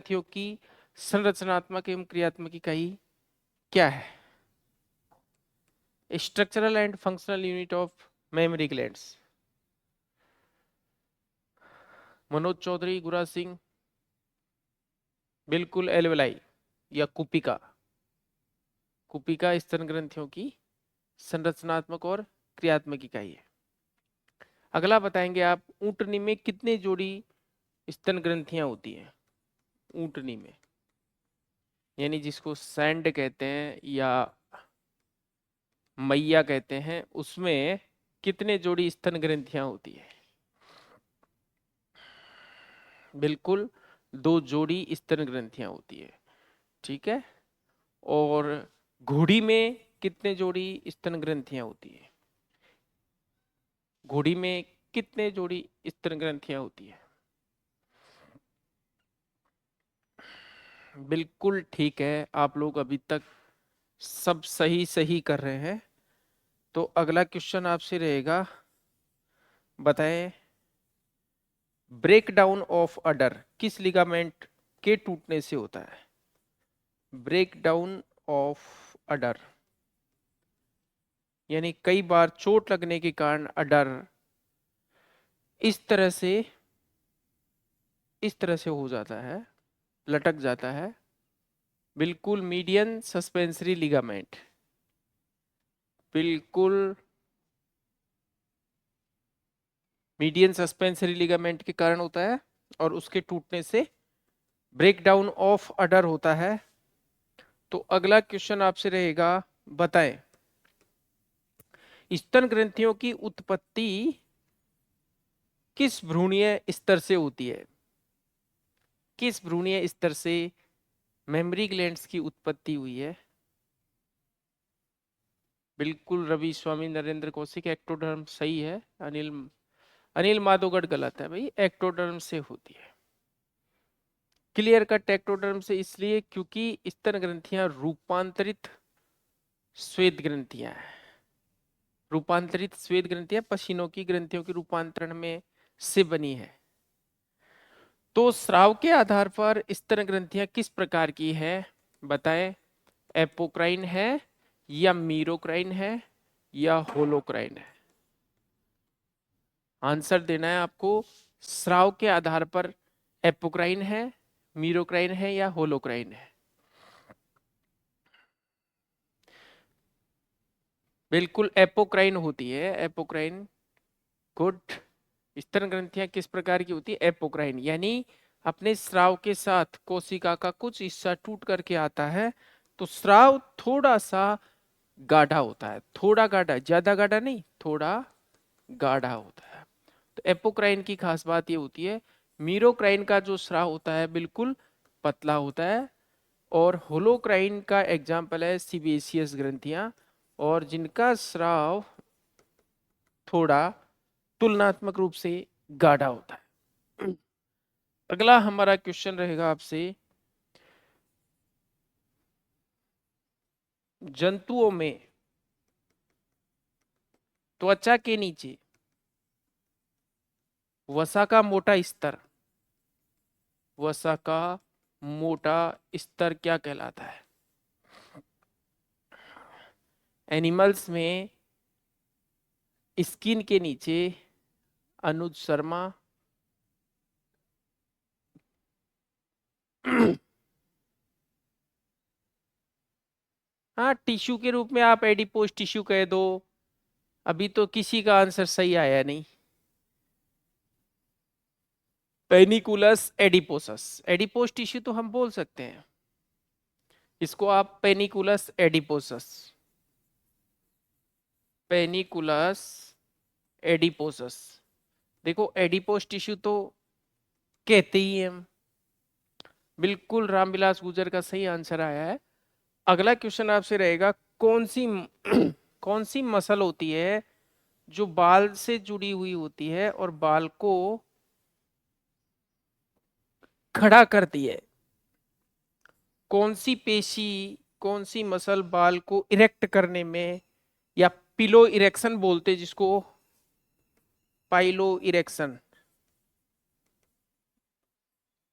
ग्रंथियों की संरचनात्मक एवं क्रियात्मक इकाई क्या है? Structural and functional unit of mammary glands. Manoj Chaudhary, Guraj Singh. बिल्कुल एल्वेलाई या कुपिका। कुपिका स्तन ग्रंथियों की संरचनात्मक और क्रियात्मक इकाई है। अगला बताएंगे आप, ऊंटनी में कितने जोड़ी स्तन ग्रंथियां होती हैं? ऊंटनी में, यानी जिसको सैंड कहते हैं या मैया कहते हैं, उसमें कितने जोड़ी स्तन ग्रंथियां होती है? बिल्कुल 2 जोड़ी स्तन ग्रंथियां होती है। ठीक है। और घोड़ी में कितने जोड़ी स्तन ग्रंथियां होती है? घोड़ी में कितने जोड़ी स्तन ग्रंथियां होती है? बिल्कुल ठीक है, आप लोग अभी तक सब सही सही कर रहे हैं। तो अगला क्वेश्चन आपसे रहेगा, बताएं ब्रेक डाउन ऑफ अडर किस लिगामेंट के टूटने से होता है? ब्रेक डाउन ऑफ अडर, यानी कई बार चोट लगने के कारण अडर इस तरह से हो जाता है, लटक जाता है। बिल्कुल मीडियन सस्पेंसरी लिगामेंट, बिल्कुल मीडियन सस्पेंसरी लिगामेंट के कारण होता है और उसके टूटने से ब्रेक डाउन ऑफ अडर होता है। तो अगला क्वेश्चन आपसे रहेगा, बताएं स्तन ग्रंथियों की उत्पत्ति किस भ्रूणीय स्तर से होती है? किस भ्रूणीय स्तर से मेमोरी ग्लैंड्स की उत्पत्ति हुई है? बिल्कुल रवि स्वामी, नरेंद्र कौशिक, एक्टोडर्म सही है। अनिल अनिल माधोगढ़ गलत है भाई, एक्टोडर्म से होती है। क्लियर कट एक्टोडर्म से इसलिए क्योंकि स्तन ग्रंथियां रूपांतरित श्वेत ग्रंथियां हैं। रूपांतरित श्वेत ग्रंथियां पसीनों की ग्रंथियों के रूपांतरण में से बनी है। तो स्राव के आधार पर स्तन ग्रंथियां किस प्रकार की है? बताएं, एपोक्राइन है या मीरोक्राइन है या होलोक्राइन है? आंसर देना है आपको। स्राव के आधार पर एपोक्राइन है, मीरोक्राइन है या होलोक्राइन है? बिल्कुल एपोक्राइन होती है, एपोक्राइन। गुड। स्तन ग्रंथियां किस प्रकार की होती है? एपोक्राइन, यानी अपने स्राव के साथ कोशिका का कुछ हिस्सा टूट करके आता है, तो स्राव थोड़ा सा गाढ़ा होता है, थोड़ा गाढ़ा, ज्यादा गाढ़ा नहीं, थोड़ा गाढ़ा होता है। तो एपोक्राइन की खास बात ये होती है। मीरोक्राइन का जो स्राव होता है बिल्कुल पतला होता है, और होलोक्राइन का एग्जाम्पल है सीबेसियस ग्रंथियां, और जिनका स्राव थोड़ा तुलनात्मक रूप से गाढ़ा होता है। अगला हमारा क्वेश्चन रहेगा आपसे, जंतुओं में त्वचा के नीचे वसा का मोटा स्तर, वसा का मोटा स्तर क्या कहलाता है? एनिमल्स में स्किन के नीचे, अनुज शर्मा। हाँ, टिश्यू के रूप में आप एडिपोज टिश्यू कह दो। अभी तो किसी का आंसर सही आया नहीं। पेनिकुलस एडिपोसस, एडिपोज टिश्यू तो हम बोल सकते हैं, इसको आप पेनिकुलस एडिपोसस, पेनिकुलस एडिपोसस। देखो एडिपोज टिश्यू तो कहते ही हैं हम। बिल्कुल रामविलास गुर्जर का सही आंसर आया है। अगला क्वेश्चन आपसे रहेगा, कौन सी कौन सी मसल होती है जो बाल से जुड़ी हुई होती है और बाल को खड़ा करती है? कौन सी पेशी, कौन सी मसल बाल को इरेक्ट करने में, या पिलो इरेक्शन बोलते हैं जिसको, पाइलो इरेक्शन,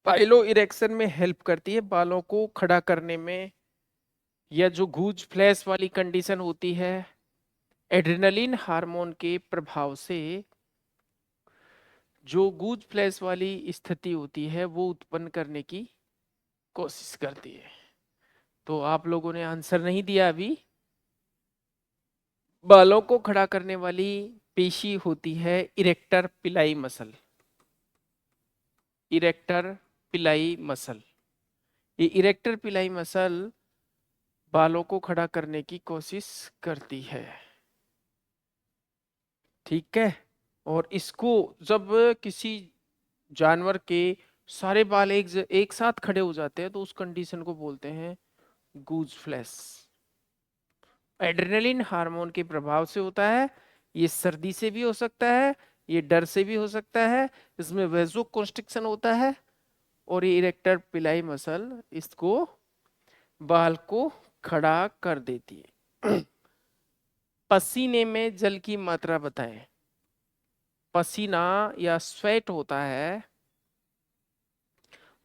पाइलो इरेक्शन में हेल्प करती है, बालों को खड़ा करने में, या जो गूज फ्लैश वाली कंडीशन होती है, एड्रेनलिन हार्मोन के प्रभाव से जो गूज फ्लैश वाली स्थिति होती है वो उत्पन्न करने की कोशिश करती है। तो आप लोगों ने आंसर नहीं दिया अभी। बालों को खड़ा करने वाली पेशी होती है इरेक्टर पिलाई मसल। इरेक्टर पिलाई मसल, ये इरेक्टर पिलाई मसल बालों को खड़ा करने की कोशिश करती है। ठीक है। और इसको जब किसी जानवर के सारे बाल एक साथ खड़े हो जाते हैं तो उस कंडीशन को बोलते हैं गूज फ्लैश। एड्रेनलिन हार्मोन के प्रभाव से होता है। ये सर्दी से भी हो सकता है, ये डर से भी हो सकता है, इसमें वेजो कॉन्स्ट्रिक्शन होता है, और ये इरेक्टर पिलाई मसल इसको बाल को खड़ा कर देती है। पसीने में जल की मात्रा बताएं। पसीना या स्वेट होता है,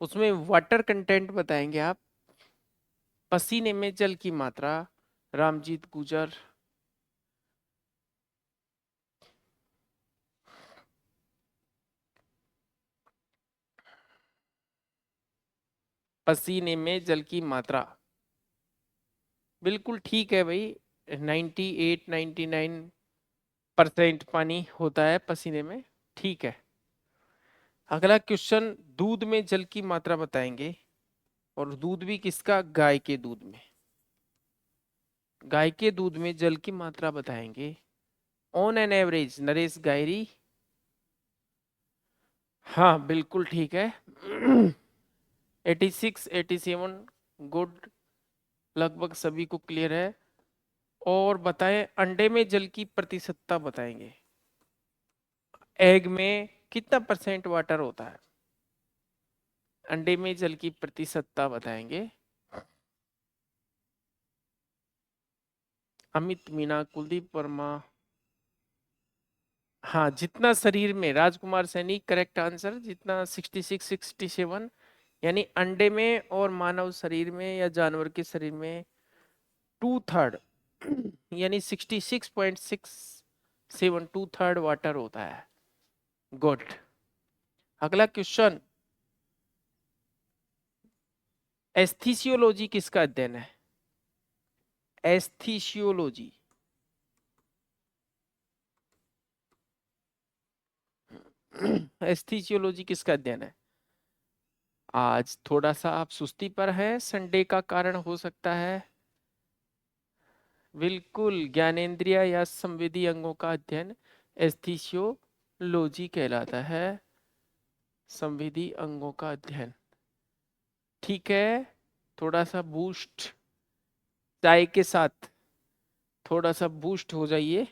उसमें वाटर कंटेंट बताएंगे आप। पसीने में जल की मात्रा, रामजीत गुजर। पसीने में जल की मात्रा बिल्कुल ठीक है भाई। 98-99% पानी होता है पसीने में। ठीक है। अगला क्वेश्चन, दूध में जल की मात्रा बताएंगे। और दूध भी किसका? गाय के दूध में। गाय के दूध में जल की मात्रा बताएंगे। On an average, Naresh Gayri. हाँ बिल्कुल ठीक है। 86-87 गुड, लगभग सभी को क्लियर है। और बताएं, अंडे में जल की प्रतिशतता बताएंगे। एग में कितना परसेंट वाटर होता है? अंडे में जल की प्रतिशतता बताएंगे। अमित मीणा, कुलदीप वर्मा। हाँ, जितना शरीर में, राजकुमार सैनी करेक्ट आंसर, जितना 66-67, यानी अंडे में और मानव शरीर में या जानवर के शरीर में 2/3 यानी 66.67 2/3 वाटर होता है। गुड। अगला क्वेश्चन, एस्थीसियोलॉजी किसका अध्ययन है? एस्थीसियोलॉजी। एस्थीसियोलॉजी किसका अध्ययन है? आज थोड़ा सा आप सुस्ती पर है, संडे का कारण हो सकता है। बिल्कुल, ज्ञानेंद्रिय या संवेदी अंगों का अध्ययन एस्थीसियोलॉजी कहलाता है। संवेदी अंगों का अध्ययन। ठीक है। थोड़ा सा बूस्ट, चाय के साथ थोड़ा सा बूस्ट हो जाइए।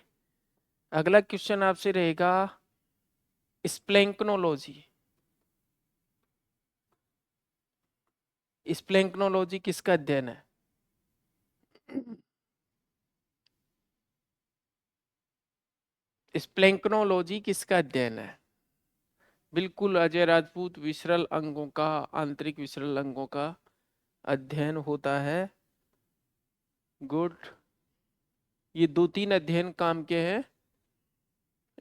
अगला क्वेश्चन आपसे रहेगा, स्प्लैंक्नोलॉजी। स्प्लैंक्नोलॉजी किसका अध्ययन है? स्प्लैंक्नोलॉजी किसका अध्ययन है? बिल्कुल, अजय राजपूत, विसरल अंगों का, आंतरिक विसरल अंगों का अध्ययन होता है। गुड। ये 2-3 अध्ययन काम के हैं,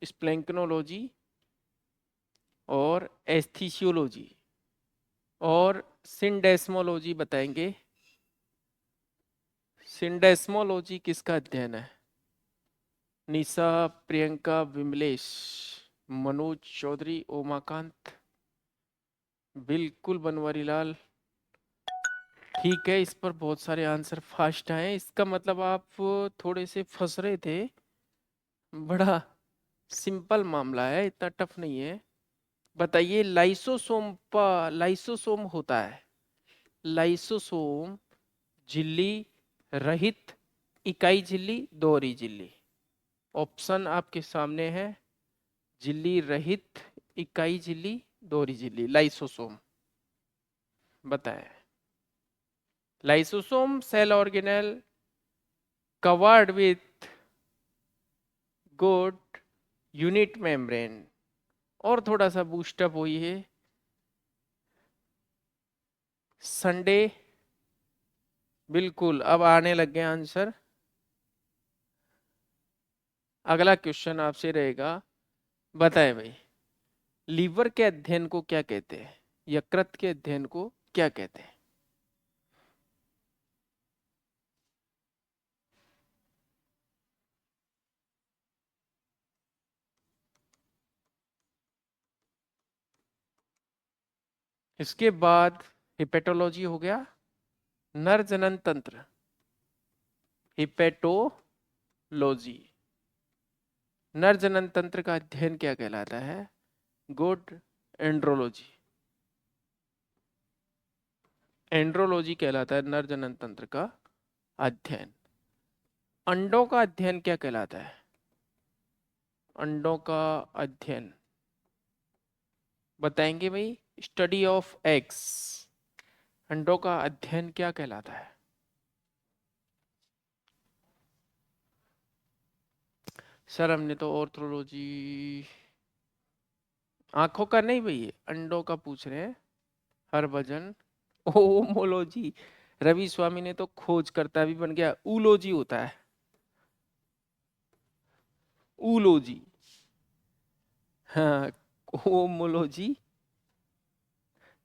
स्प्लैंक्नोलॉजी और एस्थीसियोलॉजी। और सिंडेस्मोलॉजी बताएंगे। सिंडेस्मोलॉजी किसका अध्ययन है? निशा, प्रियंका, विमलेश, मनोज चौधरी, ओमाकांत। बिल्कुल बनवारी लाल। ठीक है, इस पर बहुत सारे आंसर फास्ट आए, इसका मतलब आप थोड़े से फंस रहे थे। बड़ा सिंपल मामला है, इतना टफ नहीं है। बताइए, लाइसोसोम पर, लाइसोसोम होता है, लाइसोसोम झिल्ली रहित इकाई झिल्ली, दोहरी झिल्ली। ऑप्शन आपके सामने है, झिल्ली रहित, इकाई झिल्ली, दोहरी झिल्ली, लाइसोसोम। बताएं। Lysosome cell organelle covered with good unit membrane. और थोड़ा सा बूस्टअप हुई है। संडे, बिल्कुल अब आने लग गए आंसर। अगला क्वेश्चन आपसे रहेगा, बताएं भाई, लीवर के अध्ययन को क्या कहते हैं? यकृत के अध्ययन को क्या कहते हैं? इसके बाद हिपेटोलॉजी हो गया, नर जनन तंत्र, हिपेटोलॉजी। नर जनन तंत्र का अध्ययन क्या कहलाता है? Good, andrology. एंड्रोलॉजी कहलाता है नर जनन तंत्र का अध्ययन। अंडों का अध्ययन क्या कहलाता है? अंडों का अध्ययन बताएंगे भाई, स्टडी ऑफ एग्स। अंडों का अध्ययन क्या कहलाता है? सर हमने तो ऑर्थोलॉजी, आंखों का नहीं भाई, अंडों का पूछ रहे हैं। हरभजन, ओमोलॉजी। रवि स्वामी ने तो खोजकर्ता भी बन गया, ऊलॉजी होता है, ऊलॉजी। हाँ, ओमोलॉजी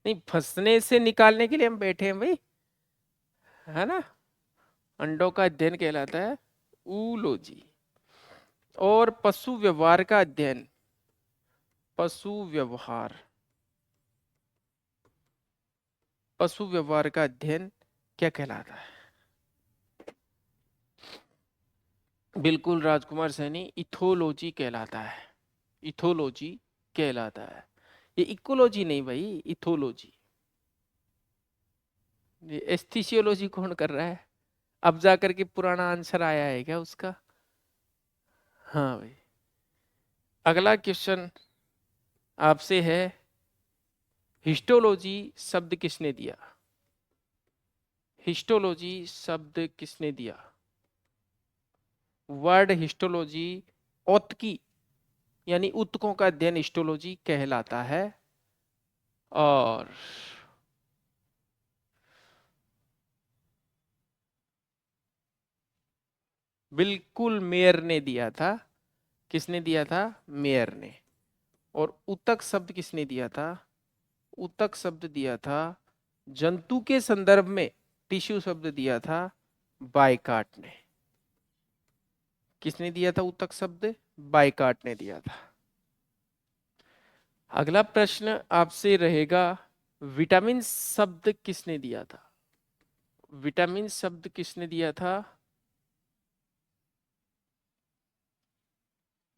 नहीं, फंसने से निकालने के लिए हम बैठे हैं भाई, है ना। अंडों का अध्ययन कहलाता है ऊलॉजी। और पशु व्यवहार का अध्ययन, पशु व्यवहार, पशु व्यवहार का अध्ययन क्या कहलाता है? बिल्कुल राजकुमार सैनी, इथोलॉजी कहलाता है, इथोलॉजी कहलाता है। ये इकोलॉजी नहीं भाई, इथोलॉजी। ये एस्थीसियोलॉजी कौन कर रहा है? अब जाकर के पुराना आंसर आया है क्या उसका? हाँ भाई। अगला क्वेश्चन आपसे है, हिस्टोलॉजी शब्द किसने दिया? हिस्टोलॉजी शब्द किसने दिया? वर्ड हिस्टोलॉजी औत्की यानी ऊतकों का अध्ययन हिस्टोलॉजी कहलाता है। और बिल्कुल मेयर ने दिया था। किसने दिया था? मेयर ने। और ऊतक शब्द किसने दिया था? ऊतक शब्द दिया था जंतु के संदर्भ में, टिश्यू शब्द दिया था बायकाट ने। किसने दिया था ऊतक शब्द? बायकाट ने दिया था। अगला प्रश्न आपसे रहेगा, विटामिन शब्द किसने दिया था? विटामिन शब्द किसने दिया था?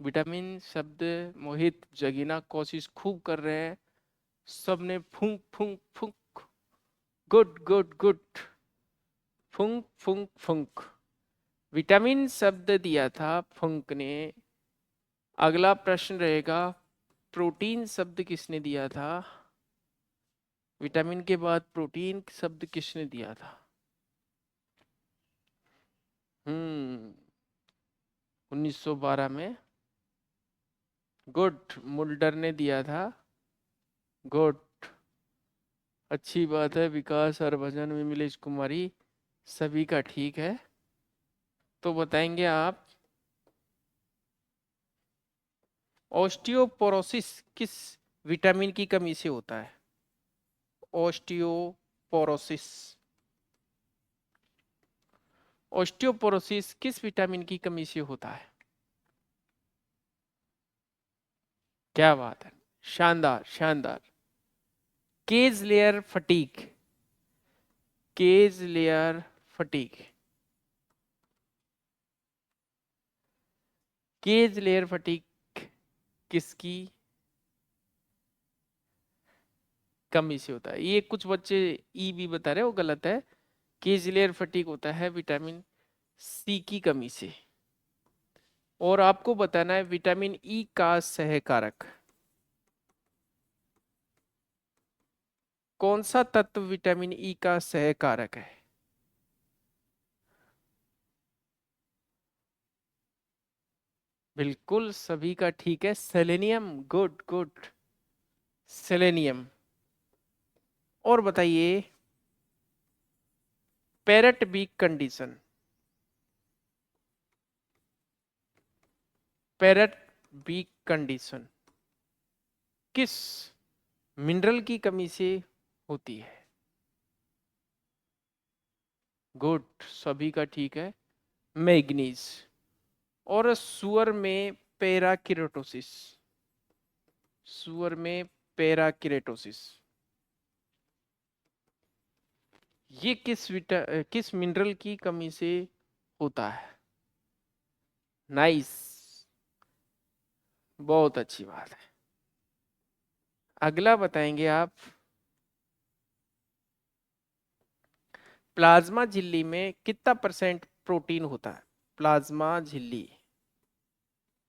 विटामिन शब्द, मोहित जगीना कोशिश खूब कर रहे हैं, सबने फूंक फूंक फूंक, गुड गुड गुड, फूंक फूंक फूंक। विटामिन शब्द दिया था फूंक ने। अगला प्रश्न रहेगा, प्रोटीन शब्द किसने दिया था? विटामिन के बाद प्रोटीन शब्द किसने दिया था? 1912 में। गुड, मुल्डर ने दिया था। गुड, अच्छी बात है। विकास, हरभजन, विमलेश कुमारी, सभी का ठीक है। तो बताएंगे आप, ऑस्टियोपोरोसिस किस विटामिन की कमी से होता है? ऑस्टियोपोरोसिस, ऑस्टियोपोरोसिस किस विटामिन की कमी से होता है? क्या बात है, शानदार शानदार। Cage layer fatigue, cage layer fatigue, cage layer fatigue किसकी कमी से होता है? ये कुछ बच्चे ई भी बता रहे हो, गलत है। केज लेयर फटीक होता है विटामिन सी की कमी से। और आपको बताना है विटामिन ई का सहकारक कौन सा तत्व विटामिन ई का सहकारक है? बिल्कुल सभी का ठीक है, सेलेनियम। Good good, selenium. और बताइए, parrot beak condition, parrot beak condition किस मिनरल की कमी से होती है? गुड, सभी का ठीक है, मैग्नीज। और सुअर में पैराकिरेटोसिस, सुअर में पैराकिरेटोसिस ये किस मिनरल की कमी से होता है? नाइस, बहुत अच्छी बात है। अगला बताएंगे आप, प्लाज्मा झिल्ली में कितना परसेंट प्रोटीन होता है? प्लाज्मा झिल्ली,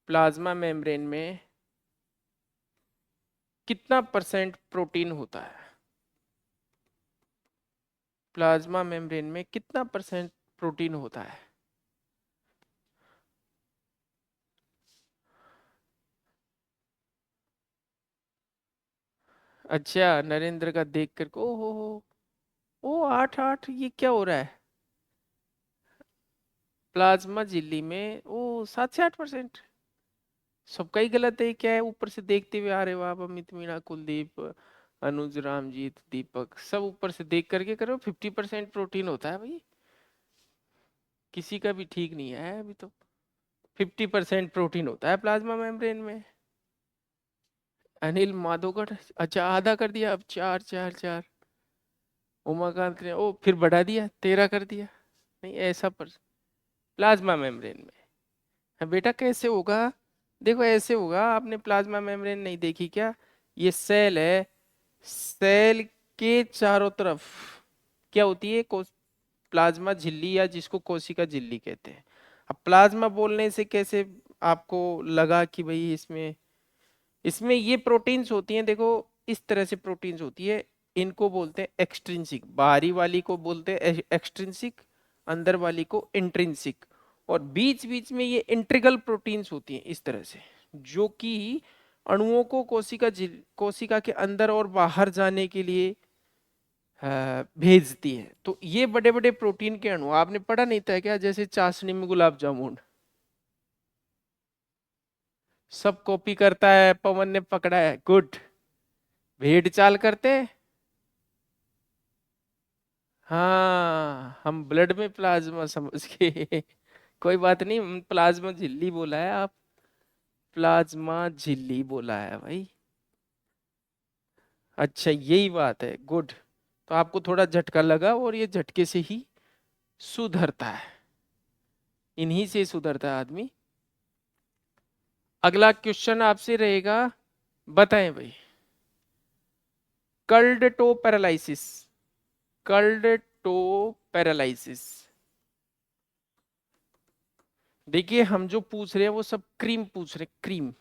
प्लाज्मा मेम्ब्रेन में कितना परसेंट प्रोटीन होता है? प्लाज्मा मेम्ब्रेन में कितना परसेंट प्रोटीन होता है? अच्छा, नरेंद्र का देख कर ओ हो, ओ 8-8, ये क्या हो रहा है? प्लाज्मा झिल्ली में ओ 7 से 8%। सबका ही गलत है क्या है? ऊपर से देखते हुए आ रहे हो आप, अमित, मीणा, कुलदीप, अनुज, रामजीत, दीपक, सब ऊपर से देख करके करो। 50% प्रोटीन होता है भाई, किसी का भी ठीक नहीं है अभी तो। 50% प्रोटीन होता है प्लाज्मा मेम्ब्रेन में। अनिल माधोकर, अच्छा आधा कर दिया, अब 4 4 4। उमाकांत ने ओ फिर बढ़ा दिया, 13 कर दिया। नहीं ऐसा पर प्लाज्मा मेम्ब्रेन में। हाँ बेटा कैसे होगा? देखो ऐसे होगा, आपने प्लाज्मा मेम्ब्रेन नहीं देखी क्या? ये सेल है, सेल के चारों तरफ क्या होती है? प्लाज्मा झिल्ली, या जिसको कोशिका झिल्ली कहते हैं। अब प्लाज्मा बोलने से कैसे आपको लगा कि भाई इसमें इसमें ये प्रोटीन्स होती हैं? देखो इस तरह से प्रोटीन्स होती है, इनको बोलते हैं एक्सट्रिंसिक, बाहरी वाली को बोलते हैं एक्सट्रिंसिक, अंदर वाली को इंट्रिंसिक। और बीच बीच में ये इंट्रिगल प्रोटीन्स होती हैं इस तरह से, जो कि अणुओं को कोशिका के अंदर और बाहर जाने के लिए भेजती है। तो ये बड़े बड़े प्रोटीन के अणु आपने पढ़ा नहीं था क्या? जैसे चाशनी में गुलाब जामुन, सब कॉपी करता है, पवन ने पकड़ा है, गुड। भेड़ चाल करते हैं, हाँ हम ब्लड में प्लाज्मा समझ के कोई बात नहीं, प्लाज्मा झिल्ली बोला है आप, प्लाज्मा झिल्ली बोला है भाई। अच्छा यही बात है, गुड। तो आपको थोड़ा झटका लगा, और ये झटके से ही सुधरता है, इन्हीं से सुधरता है आदमी। अगला क्वेश्चन आपसे रहेगा, बताएं भाई, curled toe paralysis, curled toe paralysis. देखिए हम जो पूछ रहे हैं वो सब क्रीम पूछ रहे, cream.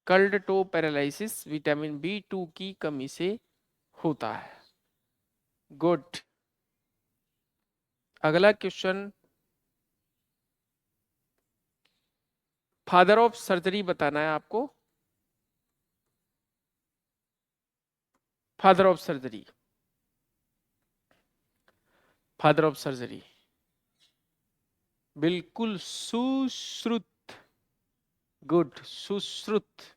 Curled toe paralysis vitamin B2 की कमी से होता है, गुड। अगला क्वेश्चन, फादर ऑफ सर्जरी बताना है आपको, father of surgery, father of surgery, बिल्कुल सुश्रुत, गुड, सुश्रुत।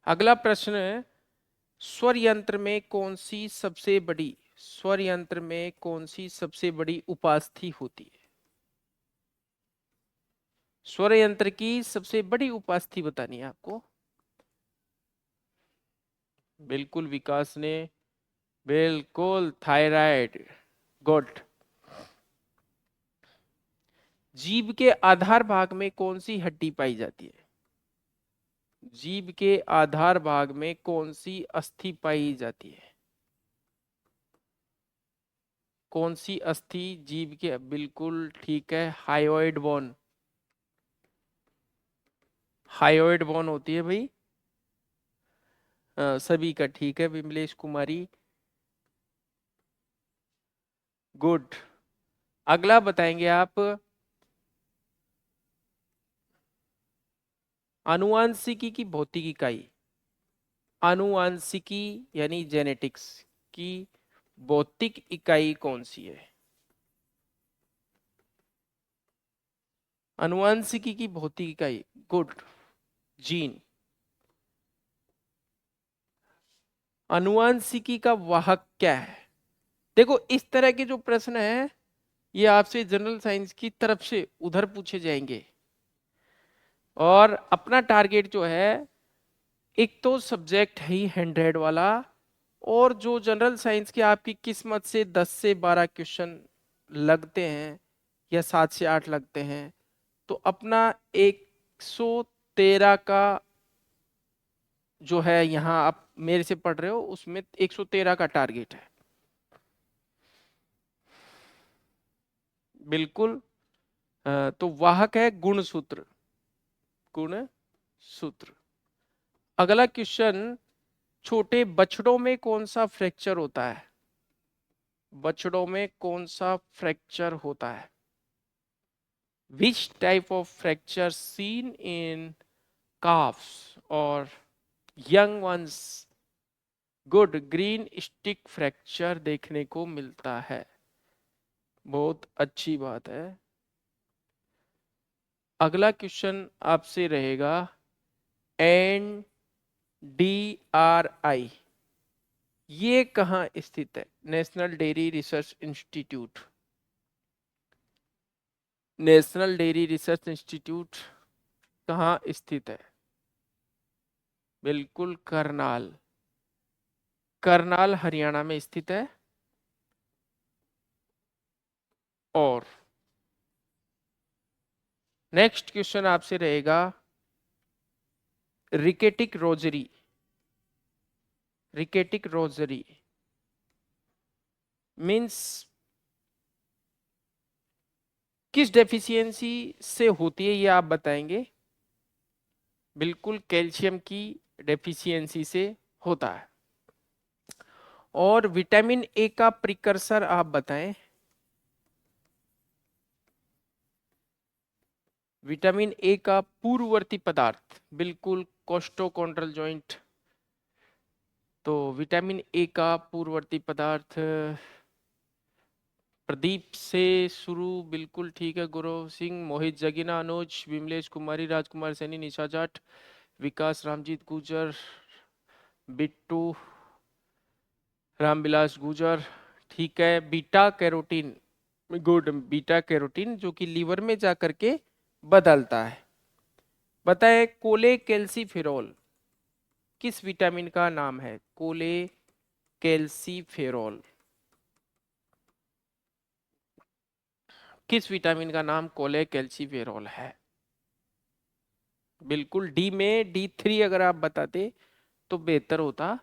अगला प्रश्न है, स्वर यंत्र में कौन सी सबसे बड़ी, स्वर यंत्र में कौन सी सबसे बड़ी उपास्थि होती है? स्वर यंत्र की सबसे बड़ी उपास्थि बतानी है आपको। बिल्कुल विकास ने, बिल्कुल थायराइड, गुड। जीभ के आधार भाग में कौन सी हड्डी पाई जाती है? जीभ के आधार भाग में कौन सी अस्थि पाई जाती है? कौन सी अस्थि जीभ के, बिल्कुल ठीक है, हायोइड बोन, हायोइड बोन होती है भाई। सभी का ठीक है, विमलेश कुमारी, गुड। अगला बताएंगे आप, आनुवांशिकी की भौतिक इकाई, आनुवांशिकी यानी जेनेटिक्स की भौतिक इकाई कौन सी है? आनुवांशिकी की भौतिक इकाई, गुड, जीन। आनुवांशिकी का वाहक क्या है? देखो इस तरह के जो प्रश्न है ये आपसे जनरल साइंस की तरफ से उधर पूछे जाएंगे, और अपना टारगेट जो है, एक तो सब्जेक्ट है ही 100 वाला, और जो जनरल साइंस की आपकी किस्मत से 10 से 12 क्वेश्चन लगते हैं या 7 से 8 लगते हैं, तो अपना 113 का जो है, यहाँ आप मेरे से पढ़ रहे हो उसमें 113 का टारगेट है। बिल्कुल। तो वाहक है गुणसूत्र, गुणसूत्र। अगला क्वेश्चन, छोटे बछड़ों में कौन सा फ्रैक्चर होता है? बछड़ों में कौन सा फ्रैक्चर होता है? Which type of fracture seen in calves or young ones? Good, green stick fracture देखने को मिलता है। बहुत अच्छी बात है। अगला क्वेश्चन आपसे रहेगा, NDRI ये कहाँ स्थित है? National dairy research institute. National dairy research institute कहाँ स्थित है? बिल्कुल, करनाल। करनाल हरियाणा में स्थित है। और नेक्स्ट क्वेश्चन आपसे रहेगा, रिकेटिक रोजरी, रिकेटिक रोजरी मीन्स किस डेफिशिएंसी से होती है, ये आप बताएंगे। बिल्कुल, कैल्शियम की डेफिशिएंसी से होता है। और विटामिन ए का प्रिकर्सर आप बताएं। विटामिन ए का पूर्ववर्ती पदार्थ, बिल्कुल, कोस्टोकॉन्ड्रल जॉइंट। तो विटामिन ए का पूर्ववर्ती पदार्थ, प्रदीप से शुरू, बिल्कुल ठीक है। गुरु सिंह, मोहित जगीना, अनुज, विमलेश कुमारी, राजकुमार सैनी, निशा जाट, विकास, रामजीत गुजर, बिट्टू, रामविलास गुजर, ठीक है। Beta carotene, good, beta carotene जो कि लीवर में जा करके बदलता है। बताए, कोले कैल्सीफेरॉल किस विटामिन का नाम है? कोले कैल्सीफेरॉल किस विटामिन का नाम कोले कैल्सीफेरॉल है? बिल्कुल, डी में D3 अगर आप बताते तो बेहतर होता।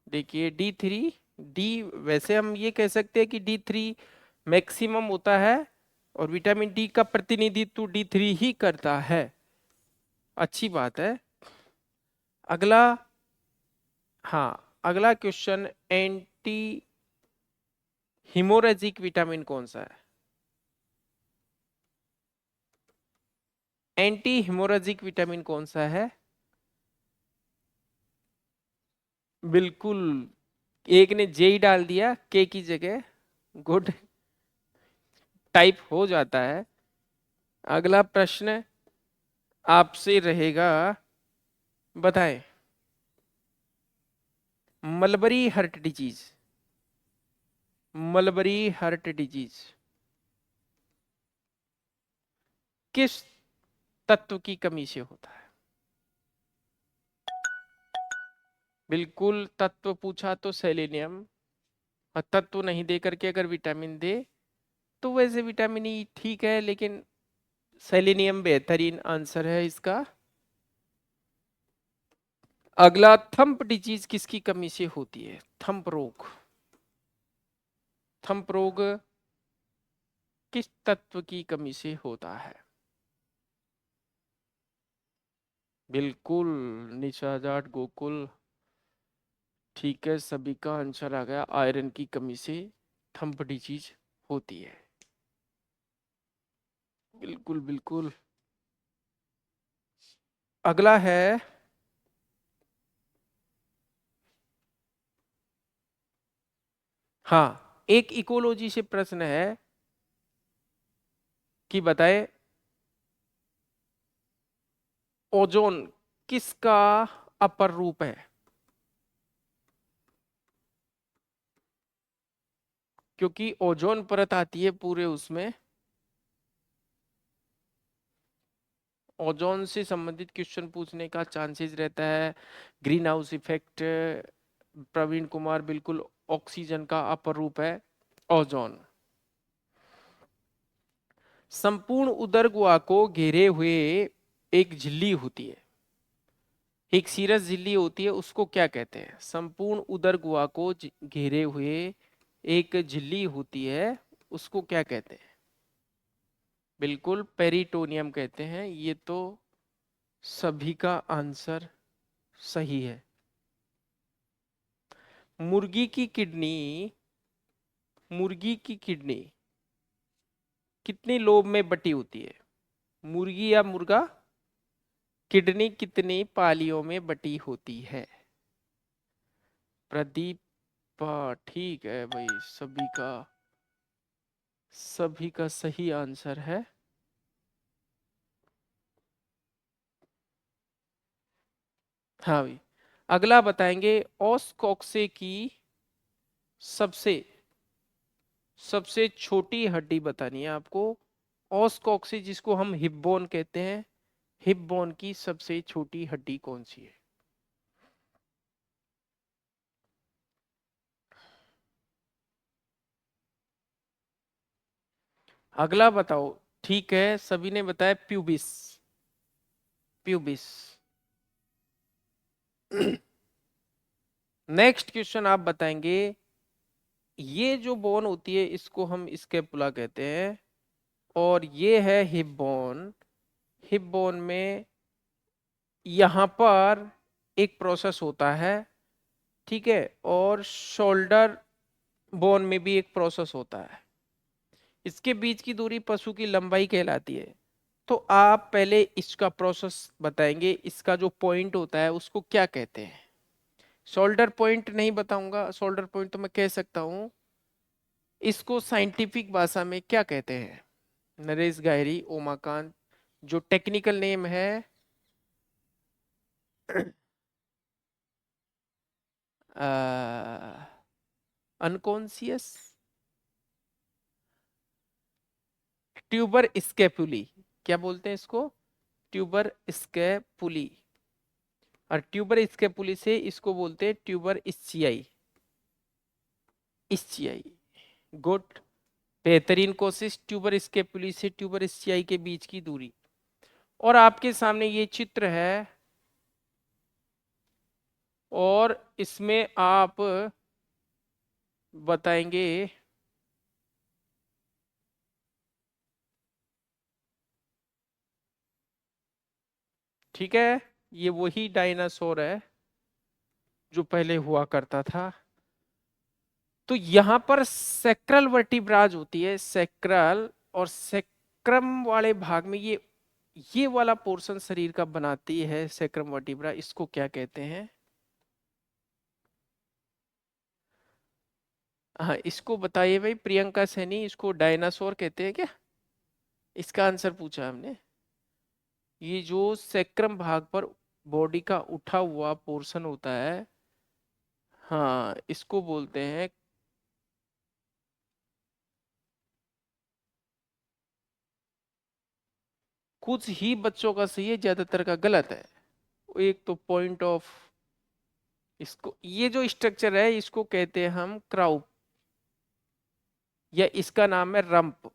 देखिए D3, डी, वैसे हम ये कह सकते हैं कि D3 मैक्सिमम होता है, और विटामिन डी का प्रतिनिधित्व D3 ही करता है। अच्छी बात है। अगला, हाँ, अगला क्वेश्चन, एंटी हिमोरेजिक विटामिन कौन सा है? एंटी हिमोरेजिक विटामिन कौन सा है? बिल्कुल, एक ने जे ही डाल दिया के की जगह, गुड, टाइप हो जाता है। अगला प्रश्न आपसे रहेगा, बताएं, mulberry heart disease, mulberry heart disease किस तत्व की कमी से होता है? बिल्कुल, तत्व पूछा तो सेलेनियम, और तत्व नहीं दे करके अगर विटामिन दे तो वैसे विटामिन ई ठीक है, लेकिन सेलेनियम बेहतरीन आंसर है इसका। अगला, थंप डिजीज किसकी कमी से होती है? थंप रोग, थंप रोग किस तत्व की कमी से होता है? बिल्कुल, निशा जाट, गोकुल, ठीक है, सभी का आंसर आ गया। आयरन की कमी से थंप डिजीज होती है। बिल्कुल बिल्कुल। अगला है हाँ, एक इकोलॉजी से प्रश्न है कि बताए ओजोन किसका अपर रूप है। क्योंकि ओजोन परत आती है पूरे उसमें, ओजोन से संबंधित क्वेश्चन पूछने का चांसेस रहता है। Greenhouse effect, Praveen Kumar, बिल्कुल ऑक्सीजन का अपर रूप है ओजोन। संपूर्ण उदरगुहा को घेरे हुए एक झिल्ली होती है, एक सीरस झिल्ली होती है, उसको क्या कहते हैं। संपूर्ण उदरगुहा को घेरे हुए एक झिल्ली होती है, उसको क्या कहते हैं। बिल्कुल पेरिटोनियम कहते हैं। ये तो सभी का आंसर सही है। मुर्गी की किडनी, मुर्गी की किडनी कितनी लोब में बटी होती है। मुर्गी या मुर्गा किडनी कितनी पालियों में बटी होती है। प्रदीप, ठीक है भाई, सभी का सही आंसर है। हाँ भाई, अगला बताएंगे ओस्कॉक्से की सबसे सबसे छोटी हड्डी बतानी है आपको। ओस्कॉक्से जिसको हम हिप बोन कहते हैं, हिप बोन की सबसे छोटी हड्डी कौन सी है। अगला बताओ। ठीक है, सभी ने बताया प्यूबिस, प्यूबिस। नेक्स्ट क्वेश्चन आप बताएंगे, ये जो बोन होती है इसको हम स्कैपुला कहते हैं, और ये है हिप बोन। हिप बोन में यहाँ पर एक प्रोसेस होता है, ठीक है, और शोल्डर बोन में भी एक प्रोसेस होता है। इसके बीच की दूरी पशु की लंबाई कहलाती है। तो आप पहले इसका प्रोसेस बताएंगे, इसका जो पॉइंट होता है उसको क्या कहते हैं। शोल्डर पॉइंट नहीं बताऊंगा, शोल्डर पॉइंट तो मैं कह सकता हूं, इसको साइंटिफिक भाषा में क्या कहते हैं। नरेश गायरी, ओमाकांत, जो टेक्निकल नेम है अनकॉन्सियस ट्यूबर स्केपुली, क्या बोलते हैं इसको, ट्यूबर स्केपुली। और ट्यूबर स्केपुली से इसको बोलते हैं ट्यूबर इस्चियाई, इस्चियाई। गुड, बेहतरीन कोशिश। ट्यूबर स्केपुली से ट्यूबर इस्चियाई के बीच की दूरी। और आपके सामने ये चित्र है, और इसमें आप बताएंगे, ठीक है, ये वही डायनासोर है जो पहले हुआ करता था। तो यहां पर सेक्रल वर्टिब्राज होती है, सेक्रल, और सेक्रम वाले भाग में ये वाला पोर्शन शरीर का बनाती है सेक्रम वर्टिब्रा, इसको क्या कहते हैं। हाँ, इसको बताइए भाई प्रियंका सैनी, इसको डायनासोर कहते हैं क्या। इसका आंसर पूछा हमने। ये जो सेक्रम भाग पर बॉडी का उठा हुआ पोर्शन होता है, हाँ, इसको बोलते हैं। कुछ ही बच्चों का सही है, ज्यादातर का गलत है। एक तो पॉइंट ऑफ, इसको ये जो स्ट्रक्चर है इसको कहते हैं हम क्राउप, या इसका नाम है रंप।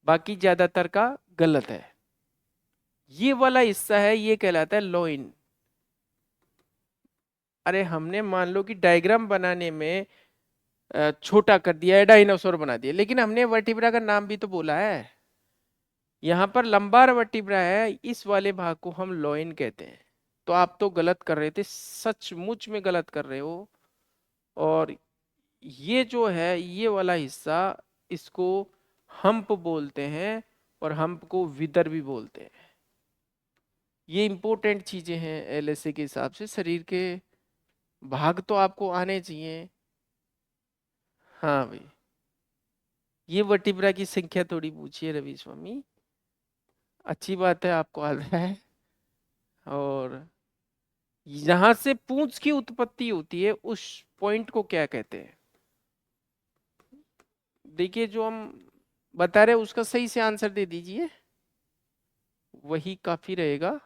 बाकी ज्यादातर का गलत है। ये वाला हिस्सा है, ये कहलाता है लोइन। अरे हमने मान लो कि डायग्राम बनाने में छोटा कर दिया है, डायनासोर बना दिया, लेकिन हमने वर्टिब्रा का नाम भी तो बोला है। यहाँ पर लंबार वर्टिब्रा है, इस वाले भाग को हम लोइन कहते हैं। तो आप तो गलत कर रहे थे, सचमुच में गलत कर रहे हो। और ये जो है ये वाला हिस्सा, इसको हम्प बोलते हैं, और हम्प को विदर भी बोलते हैं। ये इंपॉर्टेंट चीजें हैं एलएसए के हिसाब से। शरीर के भाग तो आपको आने चाहिए। हाँ भाई, ये वर्टिब्रा की संख्या थोड़ी पूछी है रवि स्वामी, अच्छी बात है आपको आ रहा है। और यहां से पूंछ की उत्पत्ति होती है, उस पॉइंट को क्या कहते हैं? देखिए जो हम बता रहे हैं उसका सही से आंसर दे दीजिए, वही काफी रहेगा।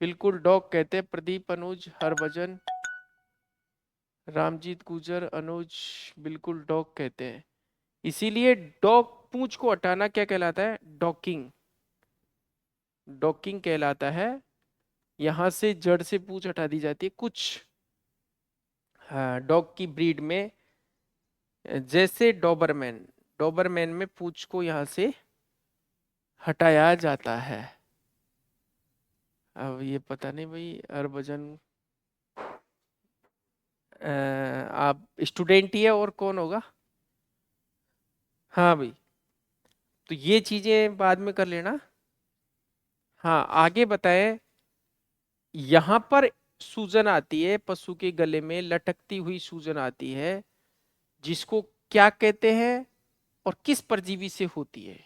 बिल्कुल डॉग कहते हैं। प्रदीप, अनुज, हरभजन, रामजीत, गुजर, अनुज, बिल्कुल डॉग कहते हैं। इसीलिए डॉग पूंछ को हटाना क्या कहलाता है? डॉकिंग। डॉकिंग कहलाता है। यहां से जड़ से पूंछ हटा दी जाती है कुछ, हाँ, डॉग की ब्रीड में, जैसे डोबरमैन। डोबरमैन में पूंछ को यहां से हटाया जाता है। अब ये पता नहीं भाई, हरभजन आप स्टूडेंट ही है और कौन होगा? हाँ भाई, तो ये चीजें बाद में कर लेना। हाँ आगे बताएं। यहां पर सूजन आती है, पशु के गले में लटकती हुई सूजन आती है, जिसको क्या कहते हैं और किस परजीवी से होती है?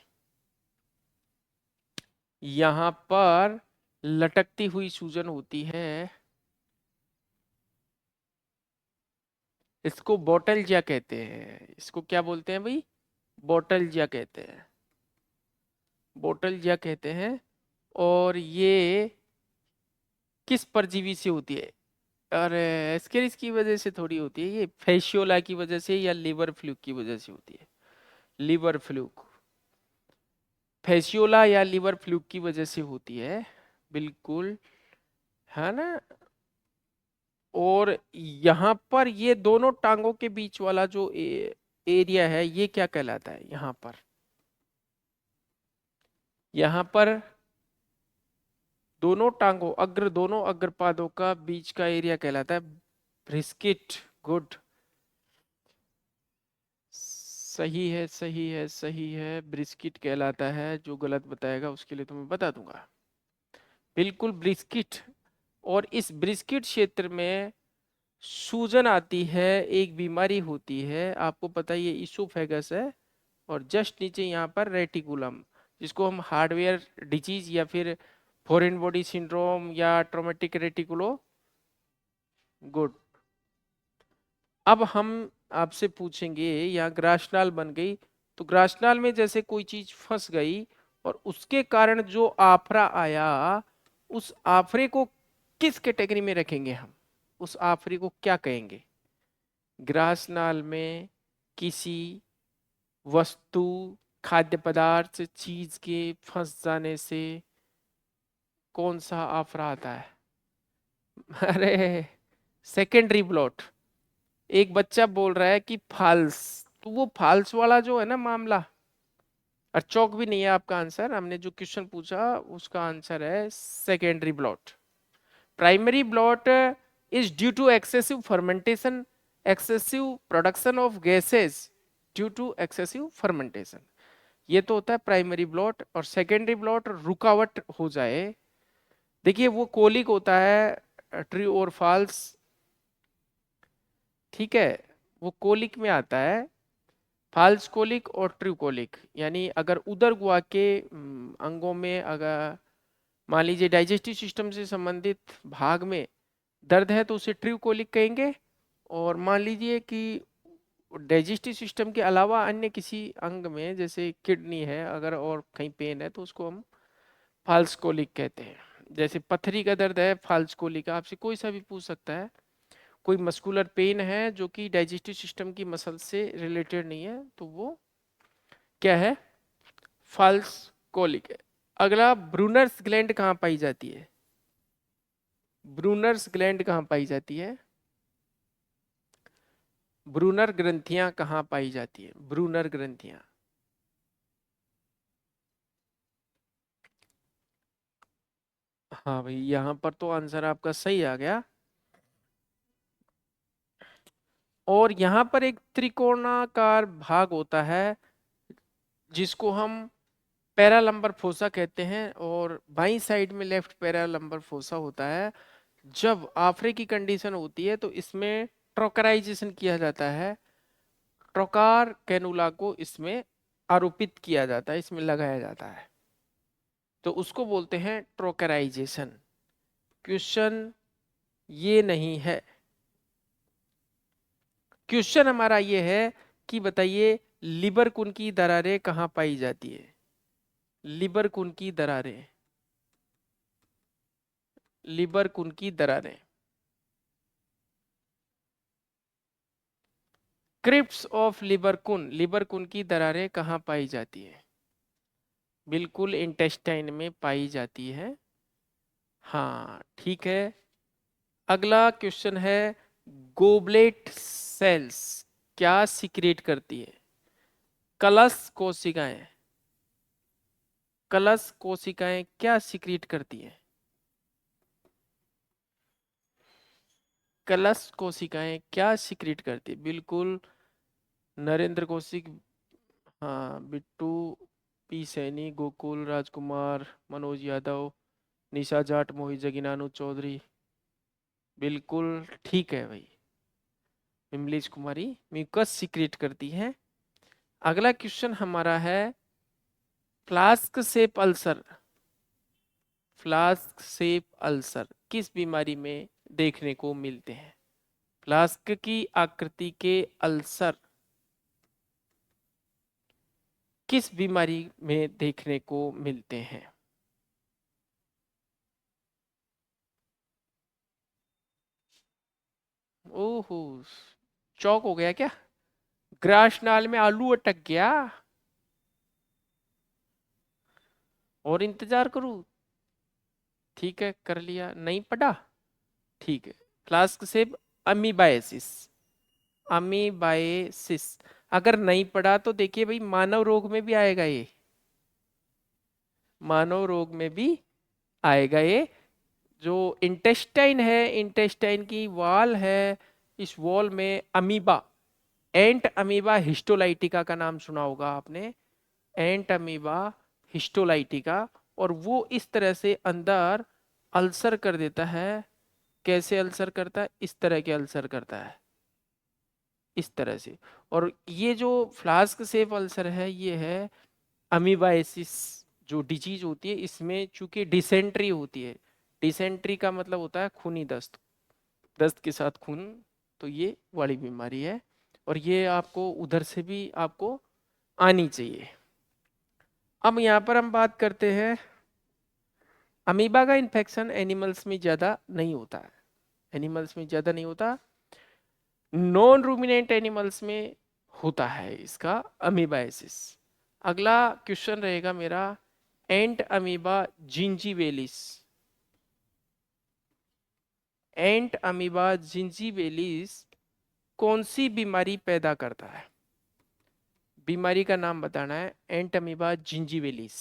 यहां पर लटकती हुई सूजन होती है, इसको बोटलजिया कहते हैं। इसको क्या बोलते हैं भाई? बोटलजिया कहते हैं। बोटलजिया कहते हैं। और ये किस परजीवी से होती है? और एस्केरिस की वजह से थोड़ी होती है, ये फेशियोला की वजह से या लिवर फ्लूक की वजह से होती है। लिवर फ्लूक, फेशियोला या लिवर फ्लूक की वजह से होती है, बिल्कुल, है ना। और यहाँ पर ये दोनों टांगों के बीच वाला जो एरिया है, ये क्या कहलाता है? यहाँ पर दोनों टांगों, दोनों अग्रपादों का बीच का एरिया कहलाता है ब्रिस्किट। गुड, सही है, सही है, सही है, ब्रिस्किट कहलाता है। जो गलत बताएगा उसके लिए तो मैं बता दूंगा। बिल्कुल ब्रिस्किट। और इस ब्रिस्किट क्षेत्र में सूजन आती है, एक बीमारी होती है, आपको पता है ये इसोफेगस है। और जस्ट नीचे यहाँ पर रेटिकुलम, जिसको हम हार्डवेयर डिजीज या फिर फॉरेन बॉडी सिंड्रोम या ट्रोमेटिक रेटिकुलो। गुड। अब हम आपसे पूछेंगे, यहाँ ग्रासनाल बन गई, तो ग्रासनाल में जैसे कोई चीज फंस गई और उसके कारण जो आफरा आया, उस आफरे को किस कैटेगरी में रखेंगे हम? उस आफरे को क्या कहेंगे? ग्रासनाल में किसी वस्तु, खाद्य पदार्थ, चीज के फंस जाने से कौन सा आफरा आता है? अरे, सेकेंडरी ब्लॉट। एक बच्चा बोल रहा है कि फाल्स, तो वो फाल्स वाला जो है ना मामला, और चौक भी नहीं है आपका आंसर। हमने जो क्वेश्चन पूछा उसका आंसर है secondary bloat. Primary bloat is due to excessive fermentation, excessive production of gases due to excessive fermentation. ये तो होता है प्राइमरी ब्लॉट। और सेकेंडरी ब्लॉट रुकावट हो जाए, देखिए वो कोलिक होता है, ट्रू और फॉल्स, ठीक है, वो कोलिक में आता है। फाल्स कोलिक और ट्रू कोलिक, यानी अगर उदर गुहा के अंगों में अगर मान लीजिए डाइजेस्टिव सिस्टम से संबंधित भाग में दर्द है तो उसे ट्रू कोलिक कहेंगे। और मान लीजिए कि डाइजेस्टिव सिस्टम के अलावा अन्य किसी अंग में जैसे किडनी है अगर और कहीं पेन है, तो उसको हम फाल्स कोलिक कहते हैं। जैसे पथरी का दर्द है, फाल्स कोलिक, आपसे कोई सा भी पूछ सकता है। कोई मस्कुलर पेन है जो कि डाइजेस्टिव सिस्टम की मसल से रिलेटेड नहीं है, तो वो क्या है? फाल्स कोलिक है। अगला, ब्रूनर्स ग्लैंड कहाँ पाई जाती है? ब्रूनर्स ग्लैंड कहाँ पाई जाती है? ब्रूनर ग्रंथियां कहाँ पाई जाती है? ब्रूनर ग्रंथियां। हाँ भाई, यहाँ पर तो आंसर आपका सही आ गया। और यहाँ पर एक त्रिकोणाकार भाग होता है, जिसको हम पैरालंबर फोसा कहते हैं, और बाई साइड में लेफ्ट पैरालंबर फोसा होता है। जब आफरे की कंडीशन होती है तो इसमें ट्रोकराइजेशन किया जाता है, ट्रोकार कैनुला को इसमें आरोपित किया जाता है, इसमें लगाया जाता है, तो उसको बोलते हैं ट्रोकराइजेशन। क्वेश्चन ये नहीं है, क्वेश्चन हमारा ये है कि बताइए लिबर कुन की दरारें कहाँ पाई जाती है। लिबर कुन की दरारें, लिबर कुन की दरारें, क्रिप्स ऑफ लिबर कुन, लिबर कुन की दरारें कहाँ पाई जाती है। बिल्कुल इंटेस्टाइन में पाई जाती है। हाँ ठीक है। अगला क्वेश्चन है, गोबलेट सेल्स क्या सिक्रेट करती है। कलश कोशिकाएं, कलश कोशिकाएं क्या सिक्रेट करती है। कलश कोशिकाएं क्या सिक्रेट करती है, बिल्कुल नरेंद्र कौशिक, हाँ बिट्टू, पी सैनी, गोकुल राजकुमार, मनोज यादव, निशा जाट, मोहित जगीनानू चौधरी, बिल्कुल ठीक है भाई। विमलेश कुमारी म्यूकस सीक्रेट करती है। अगला क्वेश्चन हमारा है, फ्लास्क सेप अल्सर, फ्लास्क सेप अल्सर किस बीमारी में देखने को मिलते हैं। फ्लास्क की आकृति के अल्सर किस बीमारी में देखने को मिलते हैं। ओहो, चौक हो गया क्या। ग्रास नाल में आलू अटक गया, और इंतजार करूं। ठीक है कर लिया, नहीं पढ़ा, ठीक है। फ्लास्क से अमीबाइसिस, अमीबाइसिस अगर नहीं पढ़ा तो देखिए भाई मानव रोग में भी आएगा ये, मानव रोग में भी आएगा ये। जो इंटेस्टाइन है, इंटेस्टाइन की वॉल है, इस वॉल में अमीबा, एंट अमीबा हिस्टोलाइटिका का नाम सुना होगा आपने, एंट अमीबा हिस्टोलाइटिका, और वो इस तरह से अंदर अल्सर कर देता है। कैसे अल्सर करता है, इस तरह के अल्सर करता है, इस तरह से। और ये जो फ्लास्क सेप अल्सर है ये है अमीबाइसिस जो डिजीज होती है, इसमें चूंकि डिसेंट्री होती है, डिसेंट्री का मतलब होता है खूनी दस्त, दस्त के साथ खून, तो ये वाली बीमारी है, और ये आपको उधर से भी आपको आनी चाहिए। अब यहाँ पर हम बात करते हैं, अमीबा का इन्फेक्शन एनिमल्स में ज़्यादा नहीं होता है, एनिमल्स में ज़्यादा नहीं होता, नॉन रूमिनेंट एनिमल्स में होता है इसका अमीबाइसिस। अगला क्वेश्चन रहेगा मेरा, एंट अमीबा जिंजीवेलिस, एंट अमीबा जिंजीवेलिस कौन सी बीमारी पैदा करता है। बीमारी का नाम बताना है, एंट अमीबा जिंजीवेलिस।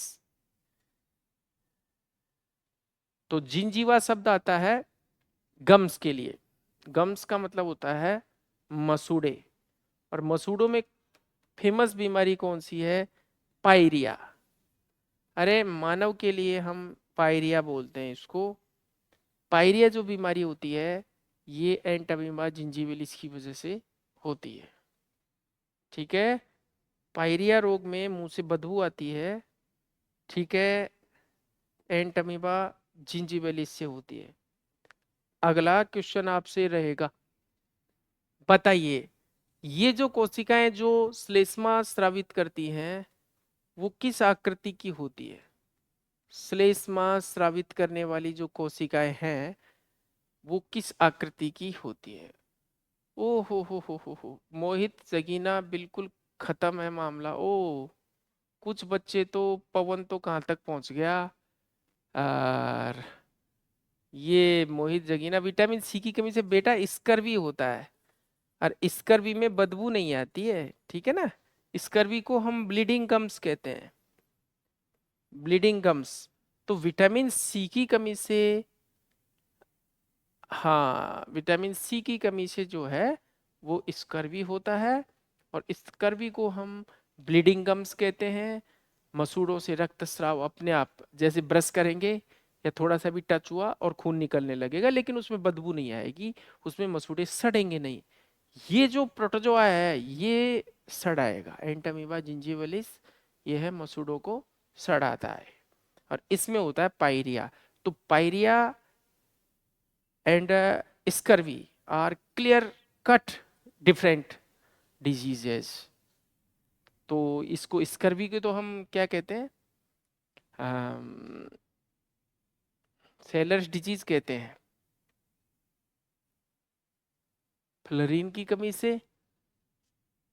तो जिंजीवा शब्द आता है गम्स के लिए, गम्स का मतलब होता है मसूड़े, और मसूड़ों में फेमस बीमारी कौन सी है, पायरिया। अरे मानव के लिए हम पायरिया बोलते हैं इसको। पायरिया जो बीमारी होती है ये एंटामीबा जिंजीविलिस की वजह से होती है, ठीक है। पायरिया रोग में मुंह से बदबू आती है, ठीक है, एंटामीबा जिंजीविलिस से होती है। अगला क्वेश्चन आपसे रहेगा, बताइए ये जो कोशिकाएं जो श्लेष्मा स्रावित करती हैं वो किस आकृति की होती है। श्लेष्मा स्रावित करने वाली जो कोशिकाएं हैं वो किस आकृति की होती है। ओ हो, मोहित जगीना बिल्कुल खत्म है मामला। ओ कुछ बच्चे तो, पवन तो कहाँ तक पहुंच गया। और ये मोहित जगीना, विटामिन सी की कमी से बेटा स्कर्वी होता है, और स्कर्वी में बदबू नहीं आती है, ठीक है ना। स्कर्वी को हम ब्लीडिंग गम्स कहते हैं, ब्लीडिंग गम्स। तो विटामिन सी की कमी से, हाँ विटामिन सी की कमी से जो है वो स्कर्वी होता है, और स्कर्वी को हम ब्लीडिंग गम्स कहते हैं। मसूड़ों से रक्त स्राव अपने आप, जैसे ब्रश करेंगे या थोड़ा सा भी टच हुआ और खून निकलने लगेगा, लेकिन उसमें बदबू नहीं आएगी, उसमें मसूड़े सड़ेंगे नहीं। ये जो प्रोटोजोआ है ये सड़ाएगा, एंटामीबा जिंजीवलिस, ये है मसूड़ों को सड़ाता है। और इसमें होता है पायरिया। तो pyorrhea and scurvy are clear cut different diseases. तो इसको स्कर्वी के तो हम क्या कहते हैं, सेलर्स डिजीज कहते हैं। फ्लोरीन की कमी से,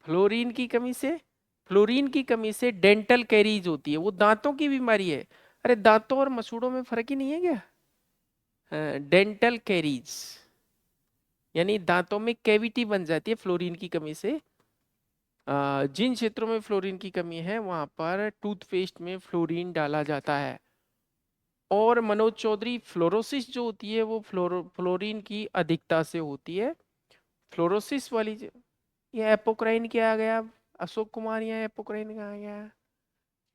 फ्लोरीन की कमी से, फ्लोरीन की कमी से डेंटल कैरीज होती है, वो दांतों की बीमारी है। अरे दांतों और मसूड़ों में फर्क ही नहीं है क्या? डेंटल कैरीज यानी दांतों में कैविटी बन जाती है फ्लोरीन की कमी से। जिन क्षेत्रों में फ्लोरीन की कमी है वहां पर टूथपेस्ट में फ्लोरीन डाला जाता है। और मनोज चौधरी, फ्लोरोसिस जो होती है वो फ्लोरीन की अधिकता से होती है। फ्लोरोसिस वाली ये एपोक्राइन क्या आ गया? अशोक कुमार, यहाँ एपोक्राइन कहाँ गया?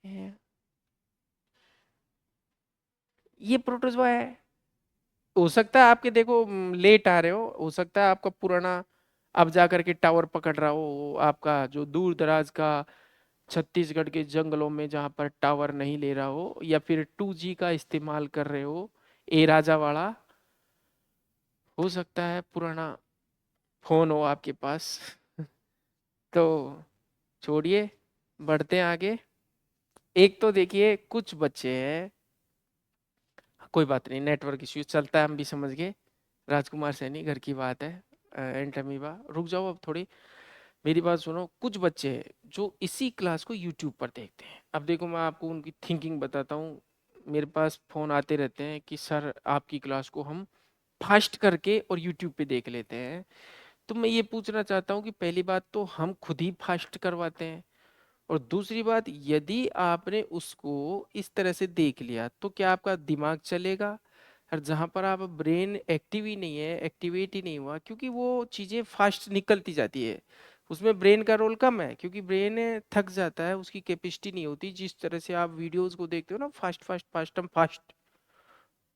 ये ये प्रोटोजोआ है। हो सकता है आपके, देखो लेट आ रहे हो सकता है आपका पुराना अब जा करके टावर पकड़ रहा हो, आपका जो दूर दराज का छत्तीसगढ़ के जंगलों में जहां पर टावर नहीं ले रहा हो, या फिर 2G का इस्तेमाल कर रहे हो, ए राजा वाला। हो सकता है पुराना फोन हो आपके पास। तो छोड़िए, बढ़ते हैं आगे। एक तो देखिए कुछ बच्चे हैं, कोई बात नहीं, नेटवर्क इश्यू चलता है, हम भी समझ गए। राजकुमार सैनी, घर की बात है। एंटमीबा, रुक जाओ अब थोड़ी, मेरी बात सुनो। कुछ बच्चे हैं जो इसी क्लास को यूट्यूब पर देखते हैं। अब देखो मैं आपको उनकी थिंकिंग बताता हूँ। मेरे पास फोन आते रहते हैं कि सर आपकी क्लास को हम फास्ट करके और यूट्यूब पे देख लेते हैं। तो मैं ये पूछना चाहता हूँ कि पहली बात तो हम खुद ही फास्ट करवाते हैं, और दूसरी बात, यदि आपने उसको इस तरह से देख लिया तो क्या आपका दिमाग चलेगा? और जहां पर आप ब्रेन एक्टिव ही नहीं है, एक्टिवेट ही नहीं हुआ, क्योंकि वो चीजें फास्ट निकलती जाती है, उसमें ब्रेन का रोल कम है, क्योंकि ब्रेन थक जाता है, उसकी कैपेसिटी नहीं होती। जिस तरह से आप वीडियोस को देखते हो ना, फास्ट फास्ट फास्टम फास्ट,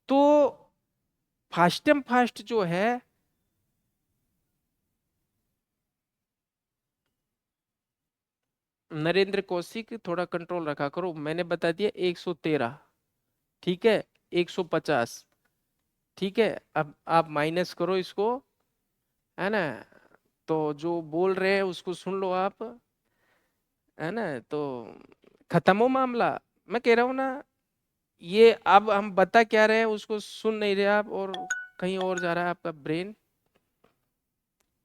तो फास्टम फास्ट जो है, नरेंद्र कौशिक थोड़ा कंट्रोल रखा करो। मैंने बता दिया 113, ठीक है, 150, ठीक है। अब आप माइनस करो इसको, है ना? तो जो बोल रहे हैं उसको सुन लो आप, है ना? तो खत्म हो मामला। मैं कह रहा हूँ ना, ये अब हम बता क्या रहे हैं उसको सुन नहीं रहे आप, और कहीं और जा रहा है आपका ब्रेन।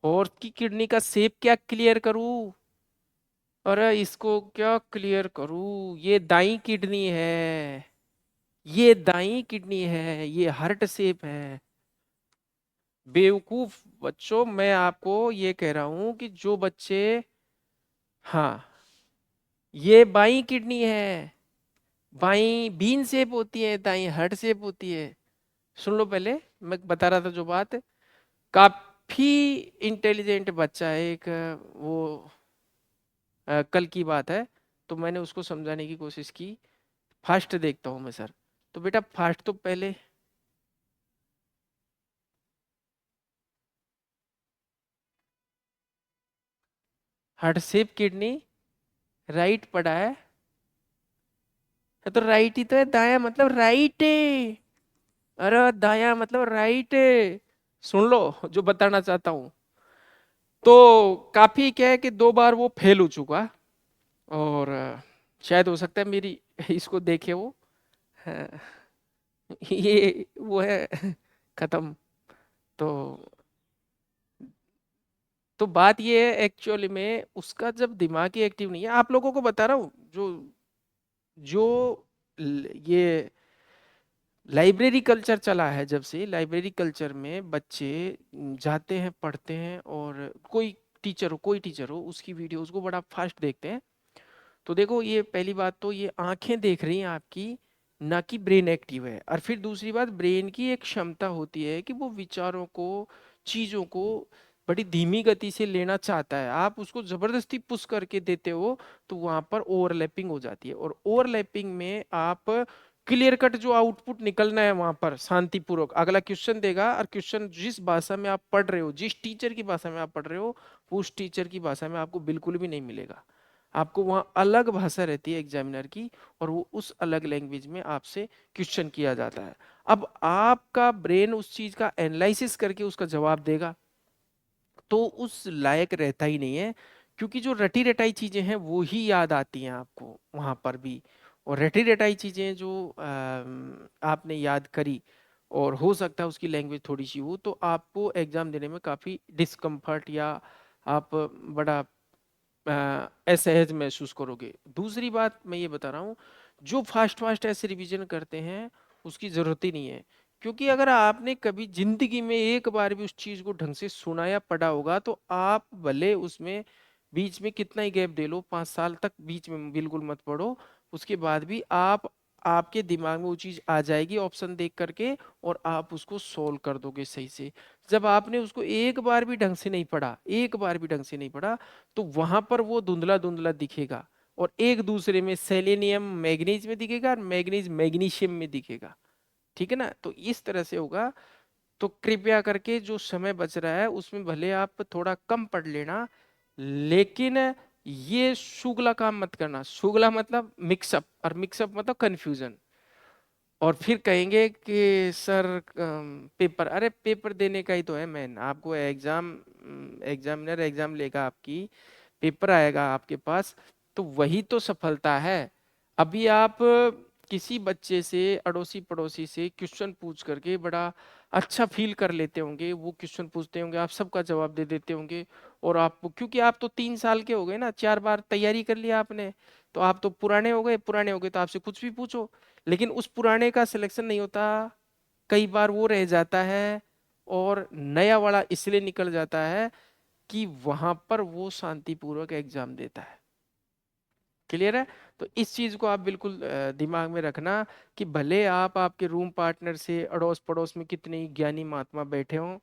और की किडनी का शेप क्या क्लियर करूँ? अरे इसको क्या क्लियर करूँ? ये दाई किडनी है, ये दाई किडनी है, ये हार्ट शेप है। बेवकूफ बच्चों, मैं आपको ये कह रहा हूं कि जो बच्चे, हाँ, ये बाई किडनी है, बाई बीन शेप होती है, दाई हार्ट शेप होती है। सुन लो पहले, मैं बता रहा था जो बात, काफी इंटेलिजेंट बच्चा है एक, वो कल की बात है, तो मैंने उसको समझाने की कोशिश की। फास्ट देखता हूँ मैं सर, तो बेटा फास्ट तो पहले, हार्ट शेप किडनी राइट पड़ा है। तो राइट ही तो है, दाया मतलब राइट है। अरे दाया मतलब राइट है। सुन लो जो बताना चाहता हूं। तो काफी क्या है कि 2 बार वो फेल हो चुका, और शायद हो सकता है मेरी इसको देखे वो, हाँ, ये वो है खत्म। तो बात ये है एक्चुअली में, उसका जब दिमाग ही एक्टिव नहीं है, आप लोगों को बता रहा हूँ, जो जो ये लाइब्रेरी कल्चर चला है, जब से लाइब्रेरी कल्चर में बच्चे जाते हैं, पढ़ते हैं, और कोई टीचर हो, कोई टीचर हो, उसकी वीडियोस को बड़ा फास्ट देखते हैं। तो देखो, ये पहली बात तो ये आंखें देख रही हैं आपकी, ना कि ब्रेन एक्टिव है। और फिर दूसरी बात, ब्रेन की एक क्षमता होती है कि वो विचारों को, चीजों को बड़ी धीमी गति से लेना चाहता है, आप उसको जबरदस्ती पुश करके देते हो तो वहां पर ओवरलैपिंग हो जाती है। और ओवरलैपिंग में आप क्लियर कट जो आउटपुट निकलना है वहां पर शांतिपूर्वक अगला क्वेश्चन देगा, और क्वेश्चन जिस भाषा में आप पढ़ रहे हो, जिस टीचर की भाषा में आप पढ़ रहे हो, उस टीचर की भाषा में आपको बिल्कुल भी नहीं मिलेगा। आपको वहां अलग भाषा रहती है एग्जामिनर की, और वो उस अलग लैंग्वेज में आपसे क्वेश्चन किया जाता है। अब आपका ब्रेन उस चीज का एनालिसिस करके उसका जवाब देगा, तो उस लायक रहता ही नहीं है, क्योंकि जो रटी रटाई चीजें हैं वो ही याद आती हैं आपको वहां पर भी। और रटी रटाई चीजें जो आपने याद करी, और हो सकता है उसकी लैंग्वेज थोड़ी सी हो, तो आपको एग्जाम देने में काफी डिस्कम्फर्ट या आप बड़ा असहज महसूस करोगे। दूसरी बात मैं ये बता रहा हूँ, जो फास्ट फास्ट ऐसे रिवीजन करते हैं उसकी जरूरत ही नहीं है। क्योंकि अगर आपने कभी जिंदगी में एक बार भी उस चीज को ढंग से सुना या पढ़ा होगा, तो आप भले उसमें बीच में कितना ही गैप दे लो, 5 साल तक बीच में बिल्कुल मत पढ़ो, उसके बाद भी आप आपके दिमाग में वो चीज आ जाएगी ऑप्शन देख करके, और आप उसको सोल्व कर दोगे सही से। जब आपने उसको एक बार भी ढंग से नहीं पढ़ा, एक बार भी ढंग से नहीं पढ़ा, तो वहां पर वो धुंधला धुंधला दिखेगा, और एक दूसरे में सेलेनियम मैग्नीज में दिखेगा, और मैग्नीज मैग्नीशियम में दिखेगा। ठीक है ना, तो इस तरह से होगा। तो कृपया करके जो समय बच रहा है उसमें भले आप थोड़ा कम पढ़ लेना, लेकिन ये शुगला काम मत करना। शुगला मतलब मिक्सअप, और मिक्सअप मतलब कंफ्यूजन। और फिर कहेंगे कि सर पेपर, अरे पेपर देने का ही तो है मैन, आपको एग्जाम, एग्जामिनर एग्जाम लेगा आपकी, पेपर आएगा आपके पास, तो वही तो सफलता है। अभी आप किसी बच्चे से, अड़ोसी पड़ोसी से क्वेश्चन पूछ करके बड़ा अच्छा फील कर लेते होंगे, वो क्वेश्चन पूछते होंगे, आप सबका जवाब दे देते होंगे। और आप, क्योंकि आप तो 3 साल के हो गए ना, 4 बार तैयारी कर लिया आपने, तो आप तो पुराने हो गए, पुराने हो गए तो आपसे कुछ भी पूछो। लेकिन उस पुराने का सिलेक्शन नहीं होता, कई बार वो रह जाता है, और नया वाला इसलिए निकल जाता है कि वहां पर वो शांतिपूर्वक एग्जाम देता है। क्लियर है? तो इस चीज को आप बिल्कुल दिमाग में रखना, कि भले आप आपके रूम पार्टनर से अड़ोस पड़ोस में कितने ही ज्ञानी महात्मा बैठे हों,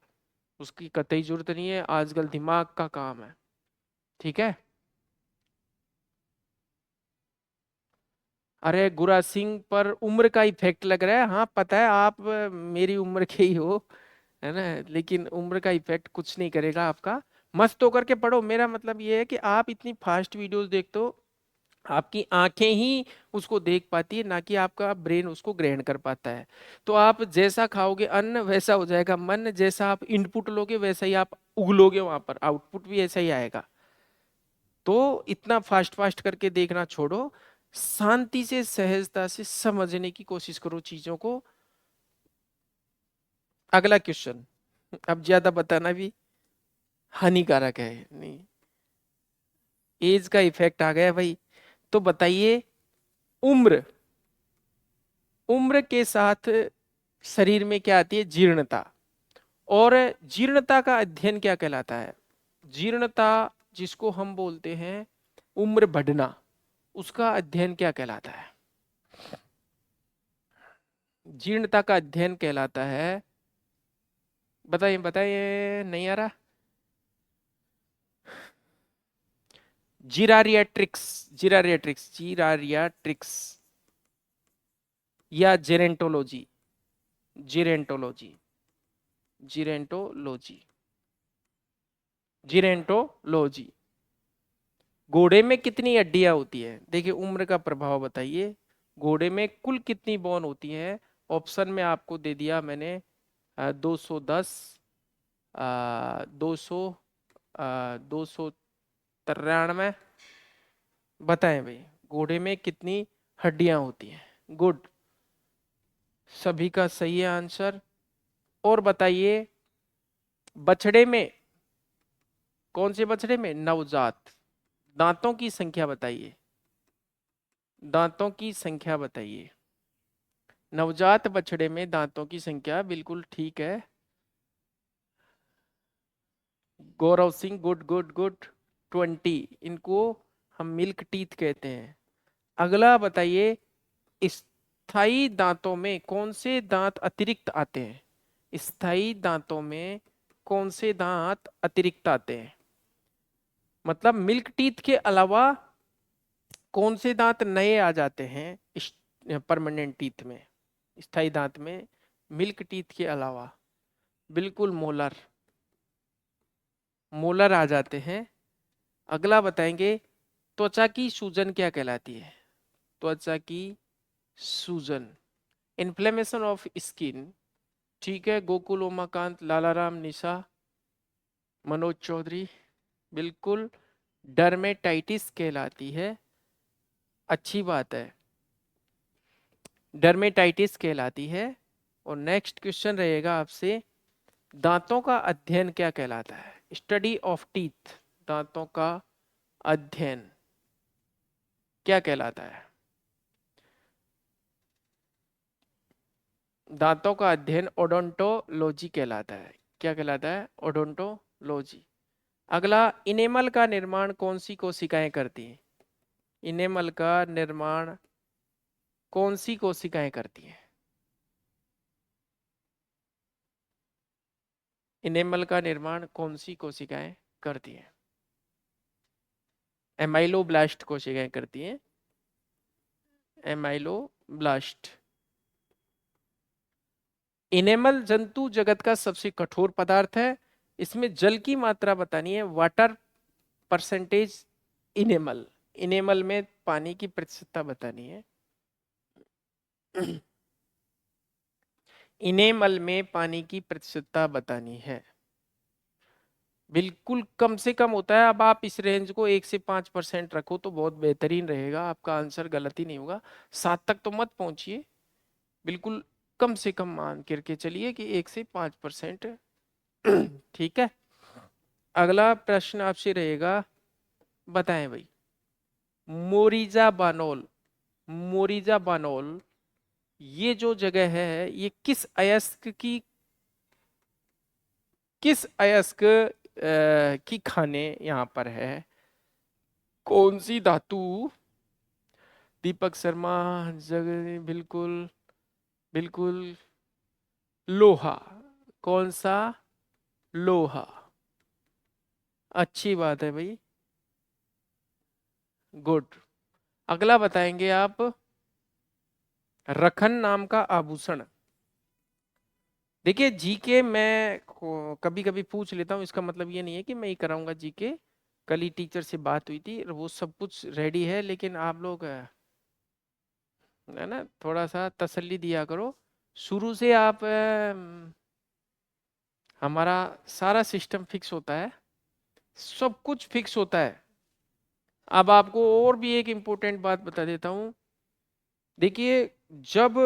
उसकी कतई जरूरत नहीं है, आजकल दिमाग का काम है। ठीक है? अरे गुरा सिंह पर उम्र का इफेक्ट लग रहा है, हाँ पता है आप मेरी उम्र के ही हो, है ना, लेकिन उम्र का इफेक्ट कुछ नहीं करेगा आपका। मस्त होकर के पढ़ो, मेरा मतलब ये है कि आप इतनी फास्ट वीडियोस देखते हो, आपकी आंखें ही उसको देख पाती है, ना कि आपका ब्रेन उसको ग्रहण कर पाता है। तो आप जैसा खाओगे अन्न वैसा हो जाएगा मन, जैसा आप इनपुट लोगे वैसा ही आप उगलोगे, वहां पर आउटपुट भी ऐसा ही आएगा। तो इतना फास्ट फास्ट करके देखना छोड़ो, शांति से सहजता से समझने की कोशिश करो चीजों को। अगला क्वेश्चन, अब ज्यादा बताना भी हानिकारक है, नहीं, एज का इफेक्ट आ गया भाई। तो बताइए, उम्र, उम्र के साथ शरीर में क्या आती है? जीर्णता। और जीर्णता का अध्ययन क्या कहलाता है? जीर्णता, जिसको हम बोलते हैं उम्र बढ़ना, उसका अध्ययन क्या कहलाता है? जीर्णता का अध्ययन कहलाता है, बताइए बताइए, नहीं आ रहा? जीरारियाट्रिक्स, जीरारियाट्रिक्स, जीरारियाट्रिक्स, या जेरेंटोलॉजी, जीरेंटोलॉजी, जीरेंटोलॉजी, जीरेंटोलॉजी। घोड़े में कितनी हड्डियां होती है? देखिए उम्र का प्रभाव बताइए, घोड़े में कुल कितनी बॉन होती है? ऑप्शन में आपको दे दिया मैंने, 210, 200, 293। बताएं भाई, घोड़े में कितनी हड्डियां होती हैं? गुड, सभी का सही है आंसर। और बताइए, बछड़े में, कौन से बछड़े में? नवजात, दांतों की संख्या बताइए, दांतों की संख्या बताइए। नवजात बछड़े में दांतों की संख्या, बिल्कुल ठीक है। Gaurav Singh, good good good, 20, इनको हम मिल्क टीथ कहते हैं। अगला बताइए, स्थायी दांतों में कौन से दांत अतिरिक्त आते हैं? स्थायी दांतों में कौन से दांत अतिरिक्त आते हैं? मतलब मिल्क टीथ के अलावा कौन से दांत नए आ जाते हैं परमानेंट टीथ में, स्थायी दांत में, मिल्क टीथ के अलावा? बिल्कुल मोलर, मोलर आ जाते हैं। अगला बताएंगे, त्वचा की सूजन क्या कहलाती है? त्वचा की सूजन, इन्फ्लेमेशन ऑफ स्किन। ठीक है, गोकुल, उमाकांत, लालाराम, निशा, मनोज चौधरी। बिल्कुल डर्मेटाइटिस कहलाती है। अच्छी बात है, डर्मेटाइटिस कहलाती है। और नेक्स्ट क्वेश्चन रहेगा आपसे, दांतों का अध्ययन क्या कहलाता है? स्टडी ऑफ टीथ, दांतों का अध्ययन क्या कहलाता है? दांतों का अध्ययन ओडोंटोलॉजी कहलाता है। क्या कहलाता है? ओडोंटोलॉजी। अगला, इनेमल का निर्माण कौन सी कोशिकाएं करती हैं? इनेमल का निर्माण कौन सी कोशिकाएं करती हैं? इनेमल का निर्माण कौन सी कोशिकाएं करती हैं? एमाइलोब्लास्ट कोशिकाएं करती हैं। एमाइलोब्लास्ट। इनेमल जंतु जगत का सबसे कठोर पदार्थ है। इसमें जल की मात्रा बतानी है, वाटर परसेंटेज इनेमल, इनेमल में पानी की प्रतिशतता बतानी है। इनेमल में पानी की प्रतिशतता बतानी है। बिल्कुल कम से कम होता है। अब आप इस रेंज को 1 से 5% रखो तो बहुत बेहतरीन रहेगा, आपका आंसर गलत ही नहीं होगा। 7 तक तो मत पहुंचिए, बिल्कुल कम से कम मान करके चलिए कि 1 से 5%। ठीक है, अगला प्रश्न आपसे रहेगा, बताएं भाई, मोरिजा बानोल, मोरिजा बानोल ये जो जगह है ये किस अयस्क की खाने यहाँ पर है? कौन सी धातु? दीपक शर्मा, जगह, बिल्कुल बिल्कुल लोहा। कौन सा? लोहा। अच्छी बात है भाई, गुड। अगला बताएंगे आप, रखन नाम का आभूषण। देखिए जीके मैं कभी कभी पूछ लेता हूँ, इसका मतलब ये नहीं है कि मैं ही कराऊंगा जीके। कल ही टीचर से बात हुई थी, वो सब कुछ रेडी है, लेकिन आप लोग है ना थोड़ा सा तसल्ली दिया करो। शुरू से आप हमारा सारा सिस्टम फिक्स होता है, सब कुछ फिक्स होता है। अब आपको और भी एक इम्पोर्टेंट बात बता देता हूँ। देखिए, जब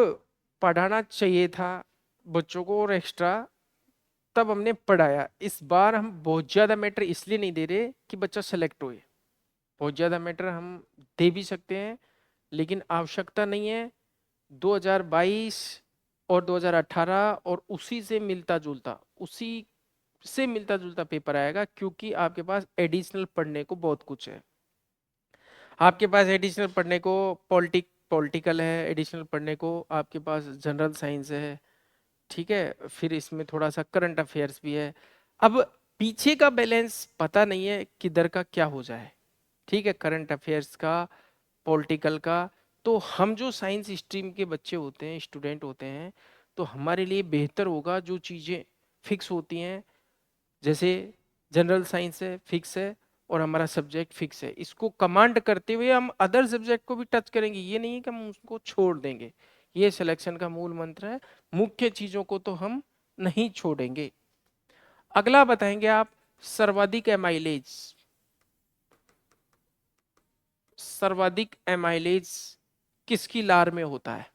पढ़ाना चाहिए था बच्चों को और एक्स्ट्रा, तब हमने पढ़ाया। इस बार हम बहुत ज़्यादा मैटर इसलिए नहीं दे रहे कि बच्चा सेलेक्ट होए। बहुत ज़्यादा मैटर हम दे भी सकते हैं, लेकिन आवश्यकता नहीं है। 2022 और 2018 और उसी से मिलता जुलता पेपर आएगा, क्योंकि आपके पास एडिशनल पढ़ने को बहुत कुछ है। आपके पास एडिशनल पढ़ने को पॉलिटिकल है, एडिशनल पढ़ने को आपके पास जनरल साइंस है। ठीक है, फिर इसमें थोड़ा सा करंट अफेयर्स भी है। अब पीछे का बैलेंस पता नहीं है किधर का क्या हो जाए। ठीक है, करंट अफेयर्स का, पॉलिटिकल का। तो हम जो साइंस स्ट्रीम के बच्चे होते हैं, स्टूडेंट होते हैं, तो हमारे लिए बेहतर होगा जो चीज़ें फिक्स होती हैं। जैसे जनरल साइंस है, फिक्स है, और हमारा सब्जेक्ट फिक्स है, इसको कमांड करते हुए हम अदर सब्जेक्ट को भी टच करेंगे। ये नहीं है कि हम उसको छोड़ देंगे। ये सिलेक्शन का मूल मंत्र है। मुख्य चीजों को तो हम नहीं छोड़ेंगे। अगला बताएंगे आप, सर्वाधिक एमाइलेज, सर्वाधिक एमाइलेज किसकी लार में होता है?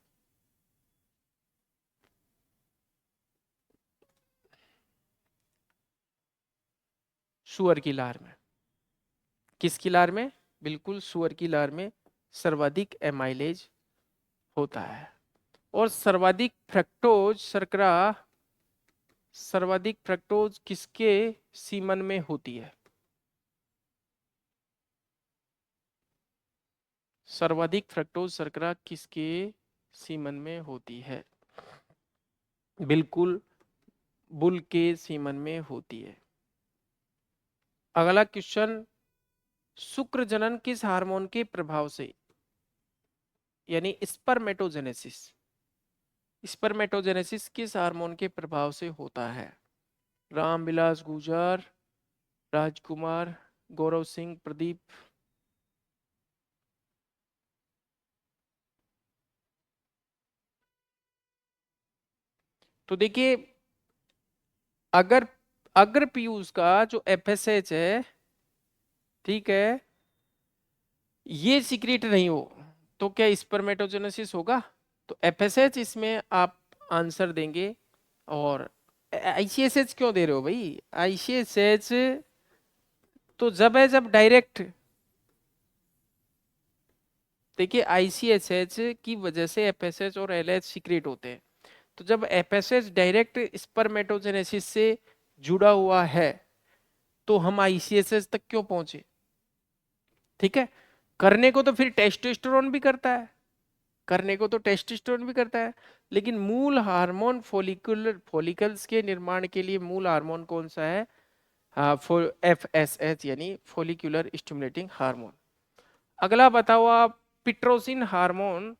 सुअर की लार में। किसकी लार में? बिल्कुल सुअर की लार में सर्वाधिक एमाइलेज होता है। और सर्वाधिक फ्रक्टोज शर्करा, सर्वाधिक फ्रक्टोज किसके सीमन में होती है? सर्वाधिक फ्रक्टोज शर्करा किसके सीमन में होती है? बिल्कुल बुल के सीमन में होती है। अगला क्वेश्चन, शुक्र जनन किस हार्मोन के प्रभाव से, यानी स्पर्मेटोजेनेसिस, स्पर्मेटोजेनेसिस किस हार्मोन के प्रभाव से होता है? रामविलास गुर्जर, राजकुमार, गौरव सिंह, प्रदीप। तो देखिए, अगर अगर पीयूष का जो एफएसएच है, ठीक है, ये सीक्रेट नहीं हो तो क्या स्पर्मेटोजेनेसिस होगा? तो एफएसएच इसमें आप आंसर देंगे। और आईसीएसएच क्यों दे रहे हो भाई? आईसीएसएच तो जब है जब डायरेक्ट, देखिए आईसीएसएच की वजह से एफएसएच और एलएच सीक्रेट होते हैं। तो जब एफएसएच डायरेक्ट स्पर्मेटोजेनेसिस से जुड़ा हुआ है तो हम आईसीएसएच तक क्यों पहुंचे? ठीक है, करने को तो फिर टेस्टोस्टेरोन भी करता है, करने को तो टेस्टोस्टेरोन भी करता है, लेकिन मूल हार्मोन फॉलिकल्स के निर्माण के लिए मूल हार्मोन कौन सा है? एफएसएच यानी फॉलिकुलर स्टिमुलेटिंग हार्मोन। अगला बताओ आप, पिट्रोसिन हार्मोन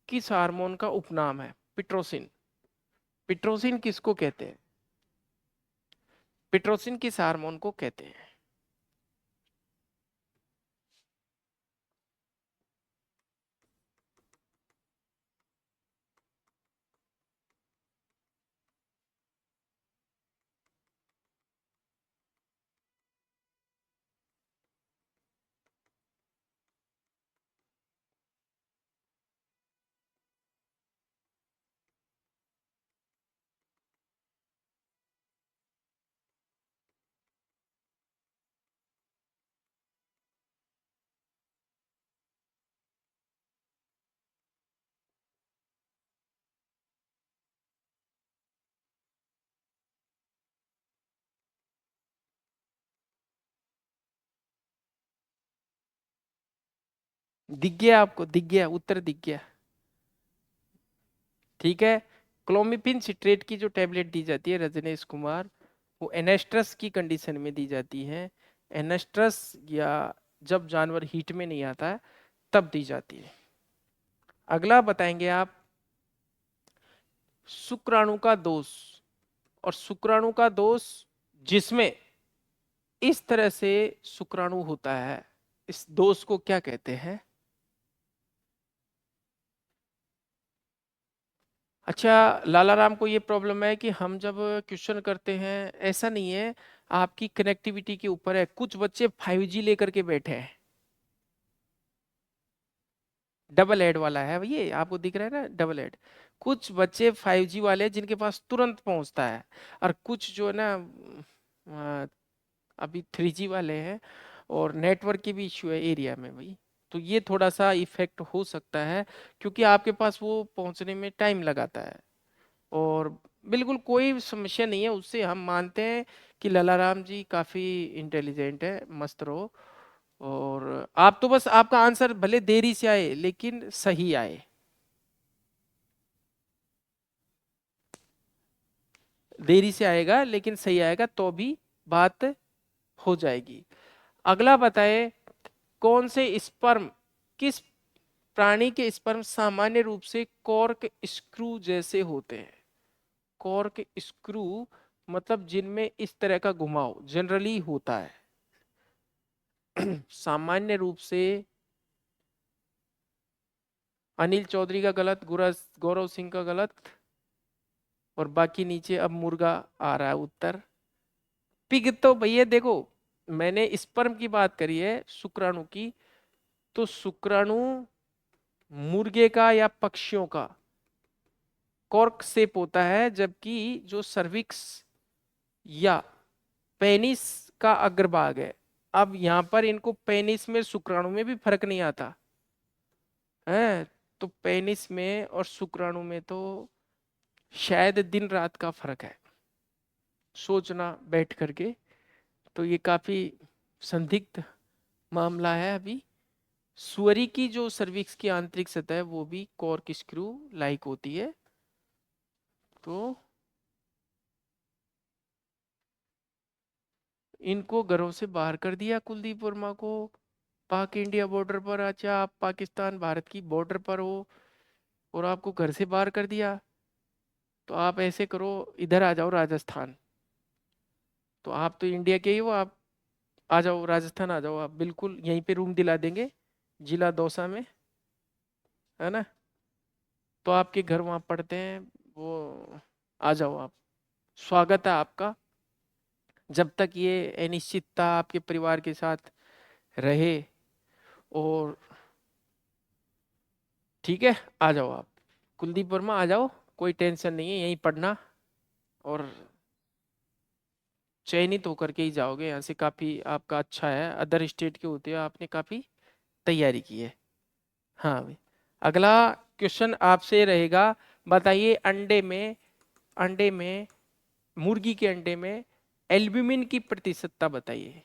किस हार्मोन का उपनाम है? पिट्रोसिन, पिट्रोसिन किसको कहते हैं? पिट्रोसिन किस हार्मोन को कहते हैं? दिख गया आपको? दिख गया? उत्तर दिख गया? ठीक है, क्लोमिफिन सिट्रेट की जो टेबलेट दी जाती है रजनीश कुमार, वो एनेस्ट्रस की कंडीशन में दी जाती है। एनेस्ट्रस या जब जानवर हीट में नहीं आता है तब दी जाती है। अगला बताएंगे आप, शुक्राणु का दोष, और शुक्राणु का दोष जिसमें इस तरह से शुक्राणु होता है, इस दोष को क्या कहते हैं? अच्छा, लाला राम को ये प्रॉब्लम है कि हम जब क्वेश्चन करते हैं, ऐसा नहीं है, आपकी कनेक्टिविटी के ऊपर है। कुछ बच्चे 5G लेकर के बैठे हैं, डबल हेड वाला है भैया, आपको दिख रहा है ना डबल हेड। कुछ बच्चे 5G वाले हैं जिनके पास तुरंत पहुंचता है, और कुछ जो है ना अभी 3G वाले हैं, और नेटवर्क की भी इश्यू है एरिया में भाई। तो ये थोड़ा सा इफेक्ट हो सकता है, क्योंकि आपके पास वो पहुंचने में टाइम लगाता है। और बिल्कुल कोई समस्या नहीं है उससे, हम मानते हैं कि ललाराम जी काफी इंटेलिजेंट है, मस्त रहो। और आप तो बस, आपका आंसर भले देरी से आए लेकिन सही आए, देरी से आएगा लेकिन सही आएगा तो भी बात हो जाएगी। अगला बताए, कौन से स्पर्म, किस प्राणी के स्पर्म सामान्य रूप से कॉर्क स्क्रू जैसे होते हैं? कॉर्क स्क्रू मतलब जिनमें इस तरह का घुमाव जनरली होता है। सामान्य रूप से, अनिल चौधरी का गलत, गौरव सिंह का गलत, और बाकी नीचे अब मुर्गा आ रहा है उत्तर। पिग तो भैया देखो, मैंने स्पर्म की बात करी है, शुक्राणु की। तो शुक्राणु मुर्गे का या पक्षियों का कॉर्क शेप होता है, जबकि जो सर्विक्स या पेनिस का अग्रभाग है, अब यहां पर इनको पेनिस में शुक्राणु में भी फर्क नहीं आता है। तो पेनिस में और शुक्राणु में तो शायद दिन रात का फर्क है, सोचना बैठ करके। तो ये काफी संदिग्ध मामला है अभी। सुअरी की जो सर्विक्स की आंतरिक सतह है वो भी कॉर्क स्क्रू लाइक होती है। तो इनको घरों से बाहर कर दिया कुलदीप वर्मा को। पाक इंडिया बॉर्डर पर, अच्छा आप पाकिस्तान भारत की बॉर्डर पर हो और आपको घर से बाहर कर दिया, तो आप ऐसे करो, इधर आ जाओ राजस्थान। तो आप तो इंडिया के ही हो, आप आ जाओ राजस्थान, आ जाओ आप, बिल्कुल यहीं पे रूम दिला देंगे जिला दौसा में, है ना। तो आपके घर वहाँ पड़ते हैं वो, आ जाओ आप, स्वागत है आपका। जब तक ये अनिश्चितता आपके परिवार के साथ रहे, और ठीक है, आ जाओ आप कुलदीप वर्मा, आ जाओ, कोई टेंशन नहीं है, यहीं पढ़ना, और चयनित होकर के ही जाओगे यहाँ से। काफ़ी आपका अच्छा है, अदर स्टेट के होते हुए आपने काफ़ी तैयारी की है। हाँ भाई, अगला क्वेश्चन आपसे रहेगा, बताइए अंडे में मुर्गी के अंडे में एल्ब्यूमिन की प्रतिशतता बताइए,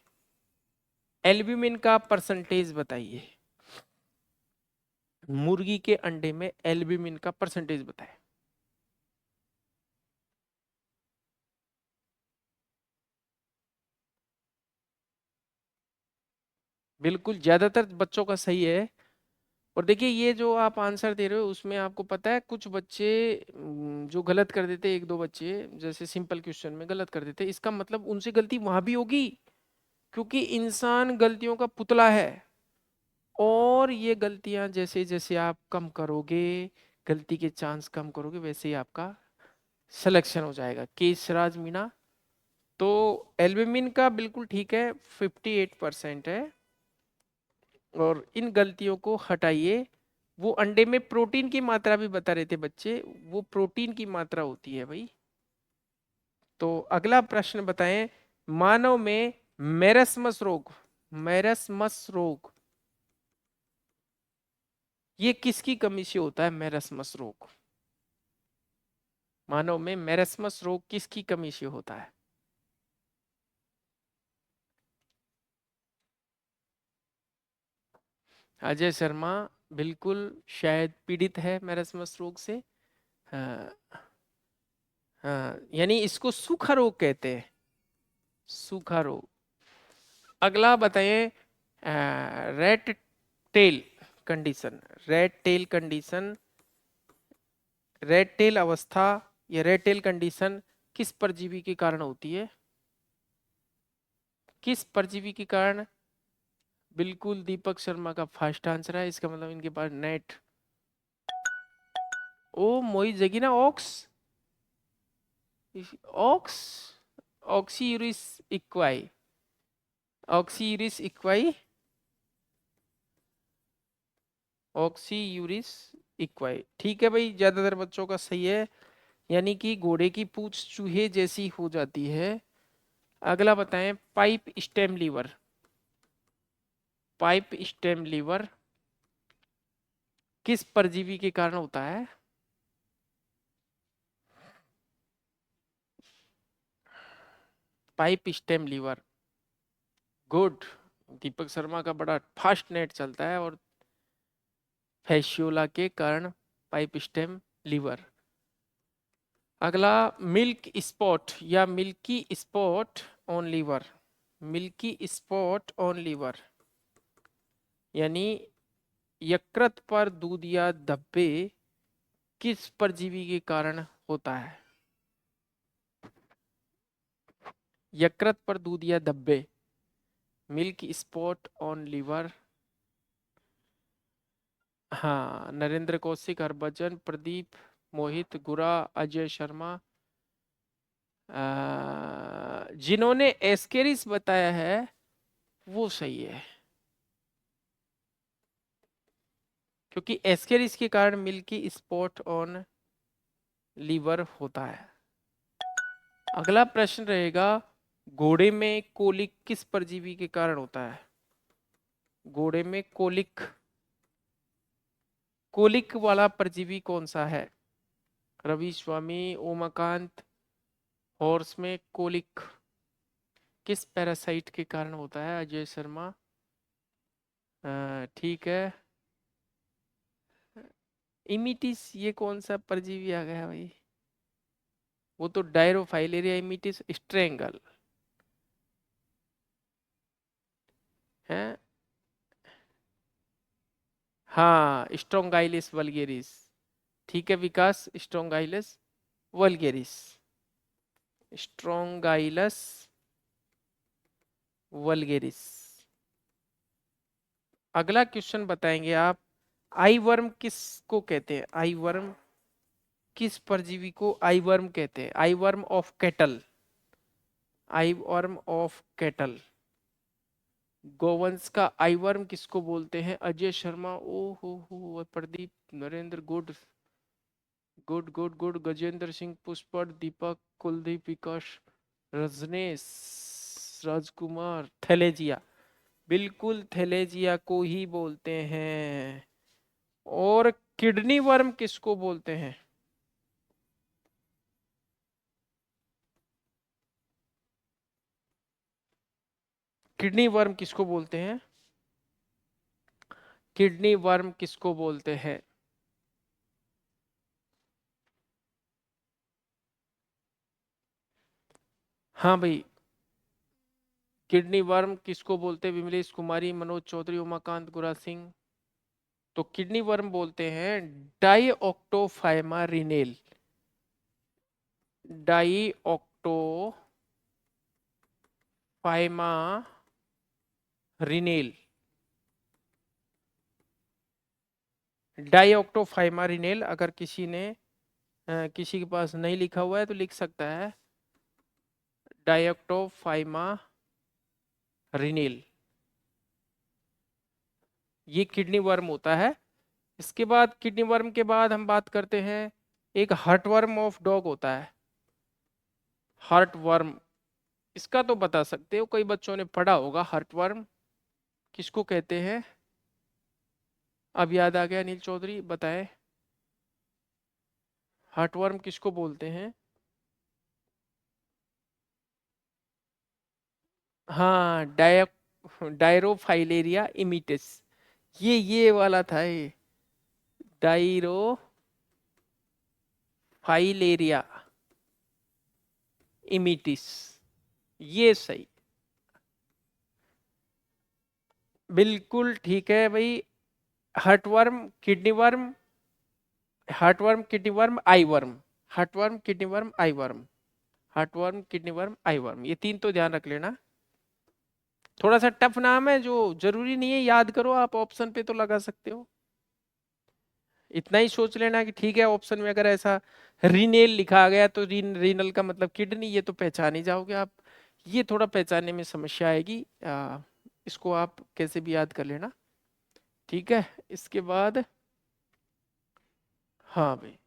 एल्ब्यूमिन का परसेंटेज बताइए, मुर्गी के अंडे में एल्ब्यूमिन का परसेंटेज बताएं। बिल्कुल, ज्यादातर बच्चों का सही है। और देखिए, ये जो आप आंसर दे रहे हो उसमें आपको पता है कुछ बच्चे जो गलत कर देते, एक दो बच्चे जैसे सिंपल क्वेश्चन में गलत कर देते, इसका मतलब उनसे गलती वहां भी होगी, क्योंकि इंसान गलतियों का पुतला है। और ये गलतियां जैसे जैसे आप कम करोगे, गलती के चांस कम करोगे, वैसे ही आपका सिलेक्शन हो जाएगा। केस राज मीणा, तो एल्ब्यूमिन का बिल्कुल ठीक है, 58% है। और इन गलतियों को हटाइए। वो अंडे में प्रोटीन की मात्रा भी बता रहे थे बच्चे, वो प्रोटीन की मात्रा होती है भाई। तो अगला प्रश्न बताएं, मानव में मेरस्मस रोग, मेरस्मस रोग ये किसकी कमी से होता है? मेरस्मस रोग, मानव में मेरस्मस रोग किसकी कमी से होता है? अजय शर्मा, बिल्कुल शायद पीड़ित है मेरस्मस रोग से। हाँ, हाँ, यानी इसको सूखा रोग कहते हैं, सूखा रोग। अगला बताइए, red tell condition, red tell condition, red tell अवस्था या रेड टेल कंडीशन किस परजीवी के कारण होती है? किस परजीवी के कारण? बिल्कुल दीपक शर्मा का फर्स्ट आंसर है, इसका मतलब इनके पास नेट। ओ मोई जगी ना, ऑक्स, ऑक्स, ऑक्सीयूरिस इक्वाई, ऑक्सीयूरिस इक्वाई, ऑक्सीयूरिस इक्वाई, ठीक है भाई, ज्यादातर बच्चों का सही है, यानी कि घोड़े की पूंछ चूहे जैसी हो जाती है। अगला बताएं, pipe stem liver, pipe stem liver किस परजीवी के कारण होता है? Pipe stem liver, good. Deepak Sharma का बड़ा फास्ट नेट चलता है, और फैशियोला के कारण पाइप स्टेम लीवर। अगला, मिल्क स्पॉट या milky spot on liver, milky spot on liver यानी यकृत पर दूध या धब्बे किस परजीवी के कारण होता है? यकृत पर दूध या धब्बे, मिल्क स्पॉट ऑन लीवर। हाँ, नरेंद्र कौशिक, हरभजन, प्रदीप, मोहित, गुरा, अजय शर्मा, जिन्होंने एस्केरिस बताया है वो सही है, क्योंकि एस्केरिस के कारण मिल्की स्पॉट ऑन लीवर होता है। अगला प्रश्न रहेगा, घोड़े में कोलिक किस परजीवी के कारण होता है? घोड़े में कोलिक, कोलिक वाला परजीवी कौन सा है? रवि स्वामी, उमाकांत, हॉर्स में कोलिक किस पैरासाइट के कारण होता है? अजय शर्मा, ठीक है। इमिटिस, ये कौन सा परजीवी आ गया भाई? वो तो डायरोफाइलेरिया इमिटिस स्ट्रेंगल। हैं? हाँ, स्ट्रोंगाइलिस वल्गेरिस। ठीक है विकास, स्ट्रोंगाइलिस वल्गेरिस, स्ट्रोंगाइलस वल्गेरिस। अगला क्वेश्चन बताएंगे आप, आई वर्म किसको कहते हैं? आई वर्म, किस परजीवी को आई वर्म कहते हैं? Eye worm of cattle, eye worm of cattle. गोवंश का आई वर्म किसको बोलते हैं? अजय शर्मा, ओ हो, Pradeep, Narendra, good good good good, Gajendra Singh, Pushpar, Deepak, Kuldeep, Vikas, Rajnesh, Rajkumar, Thelazia. बिल्कुल थैलेजिया को ही बोलते हैं। और किडनी वर्म किसको बोलते हैं? किडनी वर्म किसको बोलते हैं? किडनी वर्म किसको बोलते हैं? हाँ भाई, किडनी वर्म किसको बोलते हैं? विमलेश कुमारी, मनोज चौधरी, उमाकांत, गुरा सिंह। तो किडनी वर्म बोलते हैं डाईऑक्टोफाइमा रिनेल, डाईऑक्टोफाइमा रिनेल, डाईऑक्टोफाइमा रिनेल। अगर किसी ने किसी के पास नहीं लिखा हुआ है तो लिख सकता है, डाईऑक्टोफाइमा रिनेल, ये किडनी वर्म होता है। इसके बाद, किडनी वर्म के बाद हम बात करते हैं, एक हार्टवर्म ऑफ डॉग होता है, हार्टवर्म। इसका तो बता सकते हो, कई बच्चों ने पढ़ा होगा। हार्टवर्म किसको कहते हैं? अब याद आ गया, अनिल चौधरी बताए, हार्टवर्म किसको बोलते हैं? हाँ, डायरोफाइलेरिया इमिटिस, ये वाला था ये, डायरोफाइलेरिया इमिटिस, ये सही। बिल्कुल ठीक है भाई। Heartworm, kidney worm, heartworm, kidney worm, eye worm, heartworm, kidney worm, eye worm, heartworm, kidney worm, eye worm, ये तीन तो ध्यान रख लेना। थोड़ा सा टफ नाम है, जो जरूरी नहीं है याद करो, आप ऑप्शन पे तो लगा सकते हो। इतना ही सोच लेना कि ठीक है, ऑप्शन में अगर ऐसा रीनेल लिखा गया तो रीनल का मतलब किडनी, ये तो पहचान ही जाओगे आप। ये थोड़ा पहचानने में समस्या आएगी, इसको आप कैसे भी याद कर लेना। ठीक है, इसके बाद, हाँ भाई,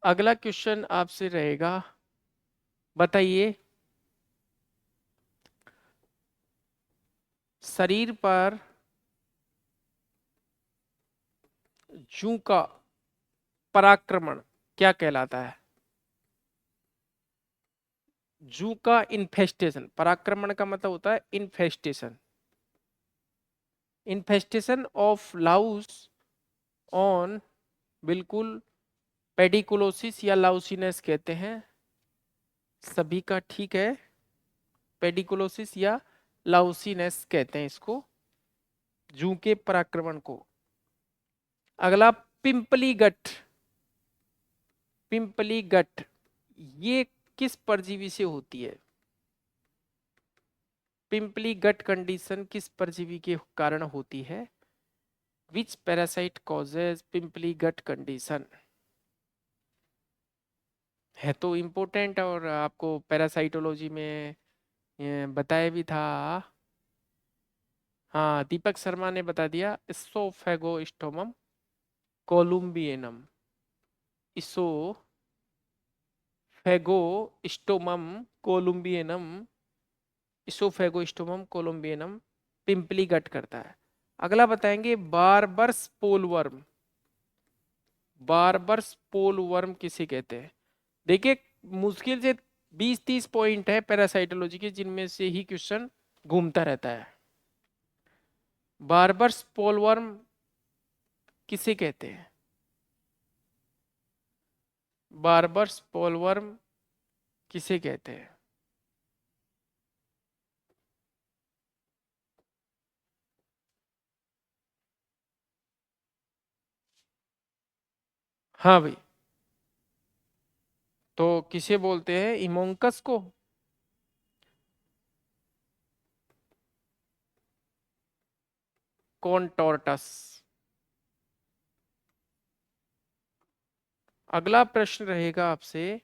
अगला क्वेश्चन आपसे रहेगा, बताइए, शरीर पर जू का पराक्रमण क्या कहलाता है? जू का इन्फेस्टेशन, पराक्रमण का मतलब होता है infestation, infestation of Laue's on, बिल्कुल, पेडिकुलोसिस या लाउसिनेस कहते हैं, सभी का ठीक है, पेडिकुलोसिस या लाउसिनेस कहते हैं इसको, जू के पराक्रमण को। अगला, पिंपली गट, पिंपली गट, ये किस परजीवी से होती है? पिंपली गट कंडीशन किस परजीवी के कारण होती है? विच पैरासाइट कॉजेज पिंपली गट कंडीशन? है तो इम्पोर्टेंट, और आपको पैरासाइटोलॉजी में ये बताया भी था। हाँ, दीपक शर्मा ने बता दिया, इसोफेगोस्टोमम कोलुम्बियनम, इसोफेगोस्टोमम कोलुम्बियनम, इसोफेगोस्टोमम कोलुम्बियनम पिंपली गट करता है। अगला बताएंगे, बारबर्स पोलवर्म, बारबर्स पोलवर्म किसे कहते हैं? देखिए, मुश्किल से 20-30 पॉइंट है पैरासाइटोलॉजी के, जिनमें से ही क्वेश्चन घूमता रहता है। बारबर्स पोलवर्म किसे कहते हैं? बारबर्स पोलवर्म किसे कहते हैं? हाँ भाई, तो किसे बोलते हैं इमोंकस को? कौन टॉर्टस? अगला प्रश्न रहेगा आपसे,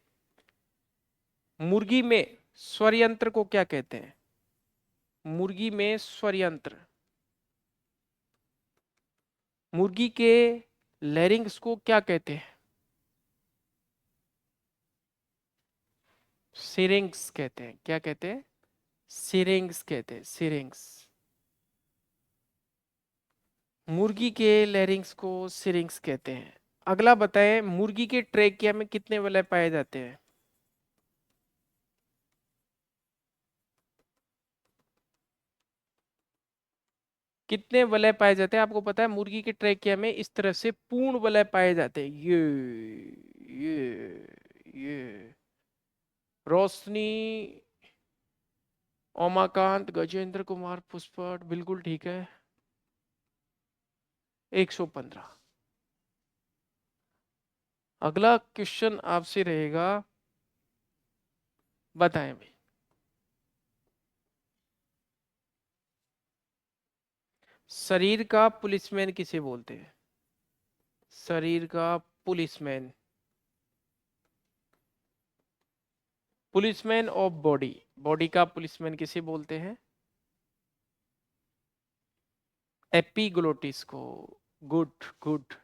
मुर्गी में स्वर यंत्र को क्या कहते हैं? मुर्गी में स्वर यंत्र, मुर्गी के लैरिंग्स को क्या कहते हैं? सिरिंग्स कहते हैं। क्या कहते हैं? सिरिंग्स कहते हैं, सिरिंग्स। मुर्गी के लैरिंग्स को सिरिंग्स कहते हैं। अगला बताएं, मुर्गी के ट्रेकिया में कितने वलय पाए जाते हैं? कितने वलय पाए जाते हैं आपको पता है? मुर्गी के ट्रेकिया में इस तरह से पूर्ण वलय पाए जाते हैं, ये रोशनी, ओमाकांत, गजेंद्र कुमार पुष्पट, बिल्कुल ठीक है। 115। अगला क्वेश्चन आपसे रहेगा, बताएं भाई, शरीर का पुलिसमैन किसे बोलते हैं? शरीर का policeman, policeman of body, body का पुलिसमैन किसे बोलते हैं? एपिग्लोटिस को। गुड गुड,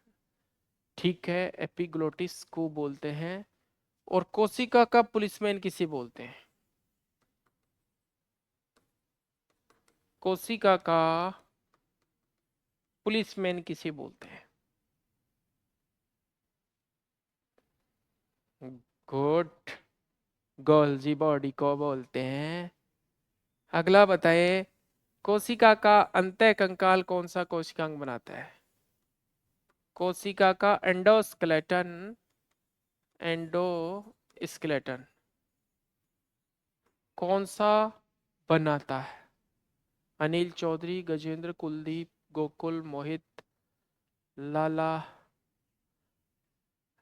ठीक है, एपिग्लोटिस को बोलते हैं। और कोशिका का पुलिसमैन किसे बोलते हैं? कोशिका का पुलिसमैन किसे बोलते हैं? गुड, गोल्जी बॉडी को बोलते हैं। अगला बताइए, कोशिका का अंतः कंकाल कौन सा कोशिकांग बनाता है? कोशिका का एंडोस्केलेटन, एंडोस्केलेटन कौन सा बनाता है? अनिल चौधरी, गजेंद्र, कुलदीप, गोकुल, मोहित, लाला,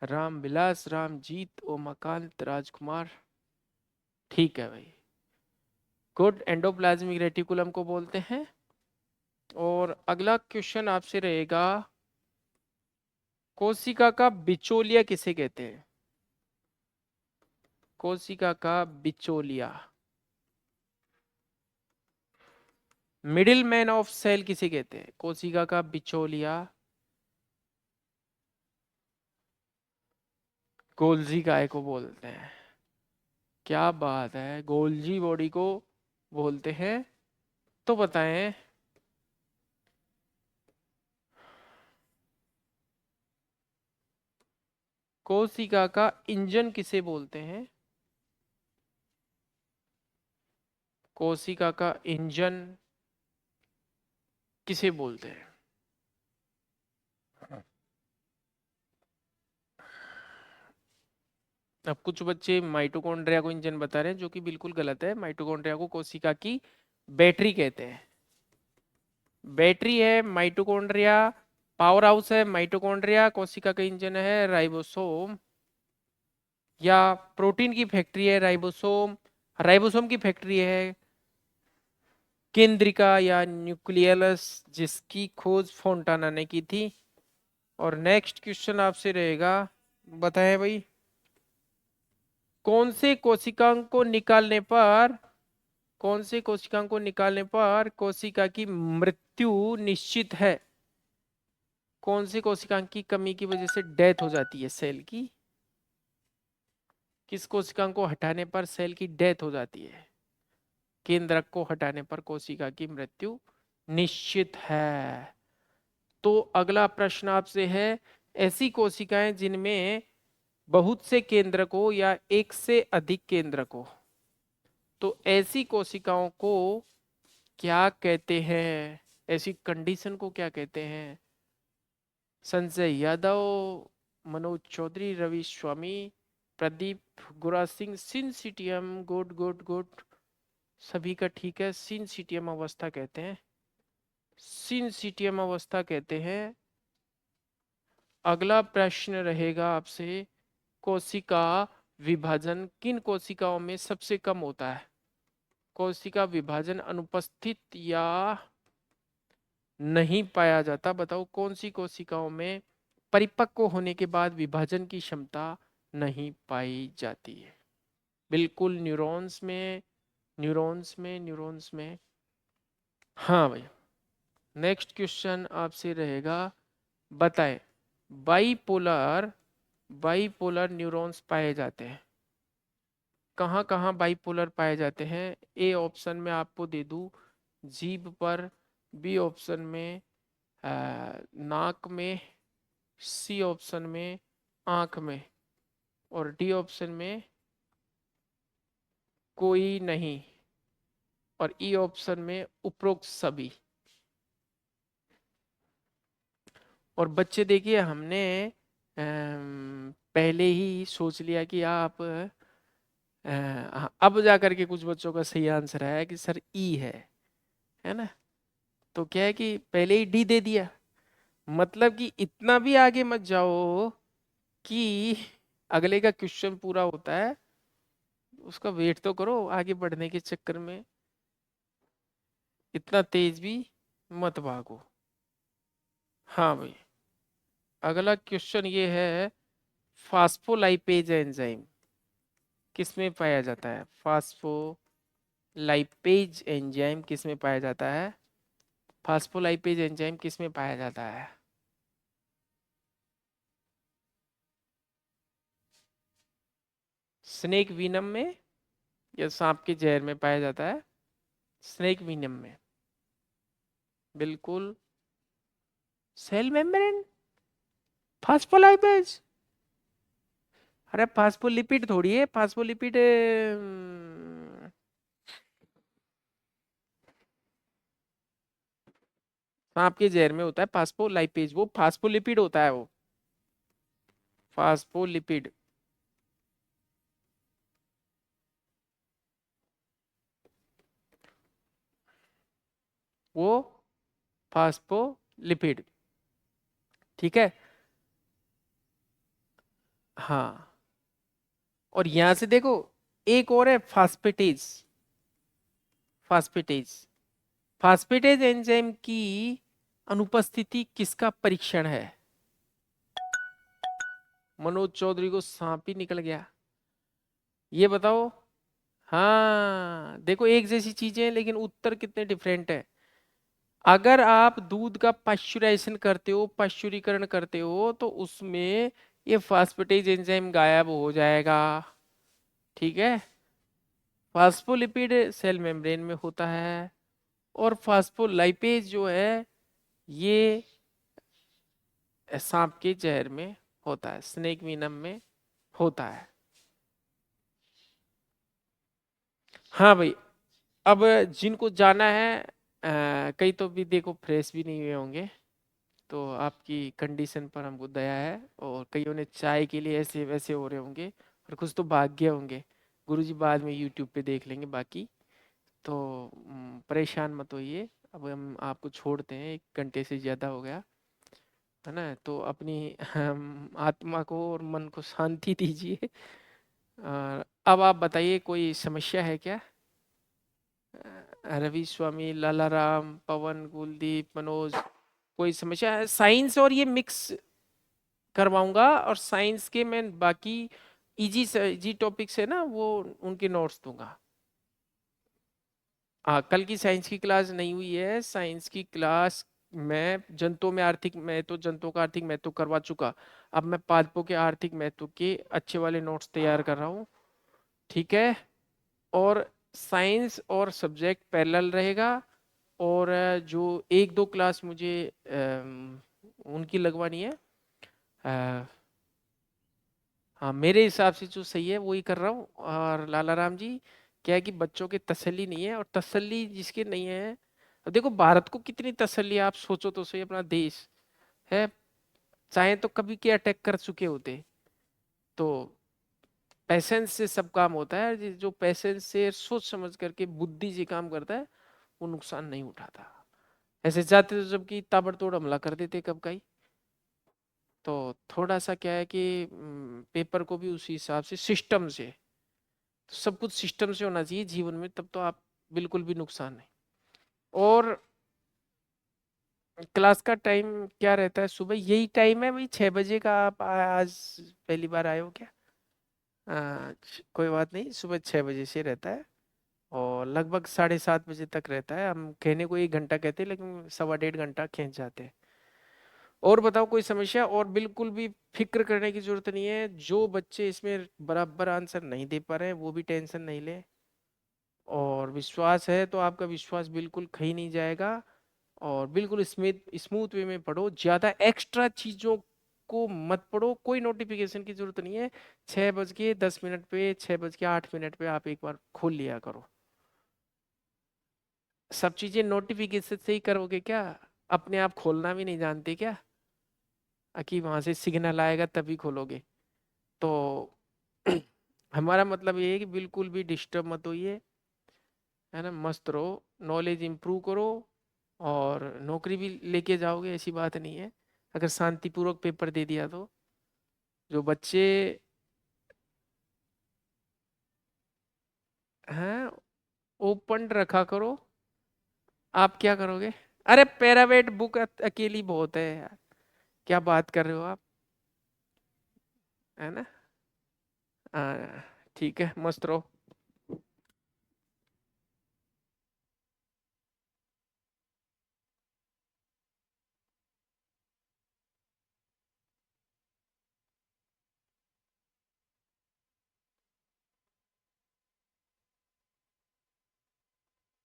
राम विलास, रामजीत, ओमाकांत, राजकुमार, ठीक है भाई, गुड, एंडोप्लाज्मिक रेटिकुलम को बोलते हैं। और अगला क्वेश्चन आपसे रहेगा, कोशिका का बिचौलिया किसे कहते हैं? कोशिका का बिचौलिया, मिडिल मैन ऑफ सेल किसे कहते हैं? कोशिका का बिचौलिया, गोल्जी काय को बोलते हैं। क्या बात है, गोल्जी बॉडी को बोलते हैं। तो बताएं, कोशिका का इंजन किसे बोलते हैं? कोशिका का इंजन किसे बोलते हैं? अब कुछ बच्चे माइटोकॉन्ड्रिया को इंजन बता रहे हैं, जो कि बिल्कुल गलत है। माइटोकॉन्ड्रिया को कोशिका की बैटरी कहते हैं। बैटरी है माइटोकॉन्ड्रिया, पावर हाउस है माइटोकॉन्ड्रिया, कोशिका का इंजन है राइबोसोम, या प्रोटीन की फैक्ट्री है राइबोसोम, राइबोसोम की फैक्ट्री है केंद्रिका या न्यूक्लियस, जिसकी खोज फोंटाना ने की थी। और नेक्स्ट क्वेश्चन आपसे रहेगा, बताएं भाई, कौन से कोशिकांग को निकालने पर, कौन से कोशिकांग को निकालने पर कोशिका की मृत्यु निश्चित है? कौन से कोशिकांग की कमी की वजह से डेथ हो जाती है सेल की? किस कोशिकांग को हटाने पर सेल की डेथ हो जाती है? केंद्रक को हटाने पर कोशिका की मृत्यु निश्चित है। तो अगला प्रश्न आपसे है, ऐसी कोशिकाएं जिनमें बहुत से केंद्रकों या एक से अधिक केंद्रकों, तो ऐसी कोशिकाओं को क्या कहते हैं? ऐसी कंडीशन को क्या कहते हैं? संजय यादव, मनोज चौधरी, रवि स्वामी, प्रदीप गुरा Singh, syncytium, good good good, सभी का ठीक है, सिंसिटियम अवस्था कहते हैं, सिंसिटियम अवस्था कहते हैं। अगला प्रश्न रहेगा आपसे, कोशिका विभाजन किन कोशिकाओं में सबसे कम होता है? कोशिका विभाजन अनुपस्थित या नहीं पाया जाता। बताओ कौन सी कोशिकाओं में परिपक्व होने के बाद विभाजन की क्षमता नहीं पाई जाती है? बिल्कुल न्यूरॉन्स में, न्यूरॉन्स में, न्यूरॉन्स में। हाँ भाई। नेक्स्ट क्वेश्चन आपसे रहेगा, बताएं बाइपोलर, बाइपोलर न्यूरॉन्स पाए जाते हैं कहाँ कहाँ? बाइपोलर पाए जाते हैं, ए ऑप्शन में आपको दे दूं जीभ पर, बी ऑप्शन में नाक में, सी ऑप्शन में आंख में, और डी ऑप्शन में कोई नहीं, और ई ऑप्शन में उपरोक्त सभी। और बच्चे देखिए, हमने पहले ही सोच लिया कि आप अब जा करके कुछ बच्चों का सही आंसर है कि सर ई है ना? तो क्या है कि पहले ही डी दे दिया, मतलब कि इतना भी आगे मत जाओ कि अगले का क्वेश्चन पूरा होता है, उसका वेट तो करो आगे बढ़ने के चक्कर में, इतना तेज भी मत भागो। हाँ भाई। अगला क्वेश्चन ये है, फास्फोलाइपेज एंजाइम किस में पाया जाता है? फास्फोलाइपेज एंजाइम किस में पाया जाता है? फास्फोलाइपेज एंजाइम किस में पाया जाता है? स्नेक वीनम में या सांप के जहर में पाया जाता है? स्नेक वीनम में। बिल्कुल। Cell membrane, phospholipase. अरे फास्फोलिपिड थोड़ी है, फास्फोलिपिड सांप के जहर में होता है। फास्फोलाइपेज वो फास्फोलिपिड होता है, वो फास्फोलिपिड। वो फास्फोलिपिड। ठीक है। हाँ। और यहां से देखो, एक और है फास्फेटेज, फास्फेटेज। फास्फेटेज एंजाइम की अनुपस्थिति किसका परीक्षण है? मनोज चौधरी को सांप ही निकल गया। ये बताओ। हाँ देखो, एक जैसी चीजें हैं लेकिन उत्तर कितने डिफरेंट है। अगर आप दूध का पाश्चुराइजेशन करते हो, पाश्चुरीकरण करते हो, तो उसमें ये फास्फेटेज एंजाइम गायब हो जाएगा। ठीक है। फास्फोलिपिड सेल मेम्ब्रेन में होता है, और फास्फोलाइपेज जो है ये सांप के जहर में होता है, स्नेक विनम में होता है। हाँ भाई। अब जिनको जाना है, कई तो भी देखो फ्रेश भी नहीं हुए होंगे, तो आपकी कंडीशन पर हमको दया है, और कईयों ने चाय के लिए ऐसे वैसे हो रहे होंगे, और कुछ तो भाग गए होंगे। गुरुजी बाद में यूट्यूब पे देख लेंगे बाकी। तो परेशान मत होइए, अब हम आपको छोड़ते हैं, 1 घंटे से ज़्यादा हो गया है ना, तो अपनी आत्मा को और मन को शांति दीजिए। अब आप बताइए, कोई समस्या है क्या? रवि स्वामी, लाला राम, पवन, कुलदीप, मनोज, कोई समस्या है? साइंस और ये मिक्स करवाऊंगा, और साइंस के मैं बाकी इजी से इजी टॉपिक्स है ना, वो उनके नोट्स दूंगा। हाँ, कल की साइंस की क्लास नहीं हुई है। साइंस की क्लास मैं जंतुओं में आर्थिक महत्व, जंतुओं का आर्थिक महत्व करवा चुका। अब मैं पादपों के आर्थिक महत्व के अच्छे वाले नोट्स तैयार कर रहा हूँ। ठीक है। और साइंस और सब्जेक्ट पैरेलल रहेगा, और जो 1-2 क्लास मुझे उनकी लगवानी है, अ, हाँ मेरे हिसाब से जो सही है वही कर रहा हूँ। और लाला राम जी, क्या है कि बच्चों के तसल्ली नहीं है, और तसल्ली जिसके नहीं है, अब देखो भारत को कितनी तसल्ली है, आप सोचो तो सही, अपना देश है, चाहे तो कभी के अटैक कर चुके होते। तो पैसेंस से सब काम होता है, जो पैसेंस से सोच समझ करके बुद्धि से काम करता है, वो नुकसान नहीं उठाता। ऐसे जाते तो जबकि ताबड़तोड़ हमला कर देते कब का ही। तो थोड़ा सा क्या है कि पेपर को भी उसी हिसाब से सिस्टम से, तो सब कुछ सिस्टम से होना चाहिए जीवन में, तब तो आप बिल्कुल भी नुकसान नहीं। और क्लास का टाइम क्या रहता है? सुबह यही टाइम है भाई, 6 बजे का। आप आज पहली बार आए हो क्या? कोई बात नहीं, सुबह 6 बजे से रहता है और लगभग 7:30 बजे तक रहता है। हम कहने को 1 घंटा कहते हैं, लेकिन 1.25 घंटा खींच जाते हैं। और बताओ कोई समस्या? और बिल्कुल भी फिक्र करने की जरूरत नहीं है, जो बच्चे इसमें बराबर आंसर नहीं दे पा रहे हैं वो भी टेंशन नहीं ले। और विश्वास है तो आपका विश्वास बिल्कुल कहीं नहीं जाएगा। और बिल्कुल स्मूथ स्मूथ वे में पढ़ो, ज्यादा एक्स्ट्रा चीजों को मत पढ़ो, कोई नोटिफिकेशन की जरूरत नहीं है। 6:10 पे, 6:08 पे आप एक बार खोल लिया करो। सब चीजें नोटिफिकेशन से ही करोगे क्या? अपने आप खोलना भी नहीं जानते क्या? कि वहां से सिग्नल आएगा तभी खोलोगे? तो हमारा मतलब ये है कि बिल्कुल भी डिस्टर्ब मत होइए, है ना, मस्त रहो, नॉलेज इंप्रूव करो। और नौकरी भी लेके जाओगे, ऐसी बात नहीं है अगर शांतिपूर्वक पेपर दे दिया तो। जो बच्चे हैं, ओपन रखा करो। आप क्या करोगे? अरे पैरावेट बुक अकेली बहुत है यार, क्या बात कर रहे हो आप, है ना? ठीक है, मस्त रहो।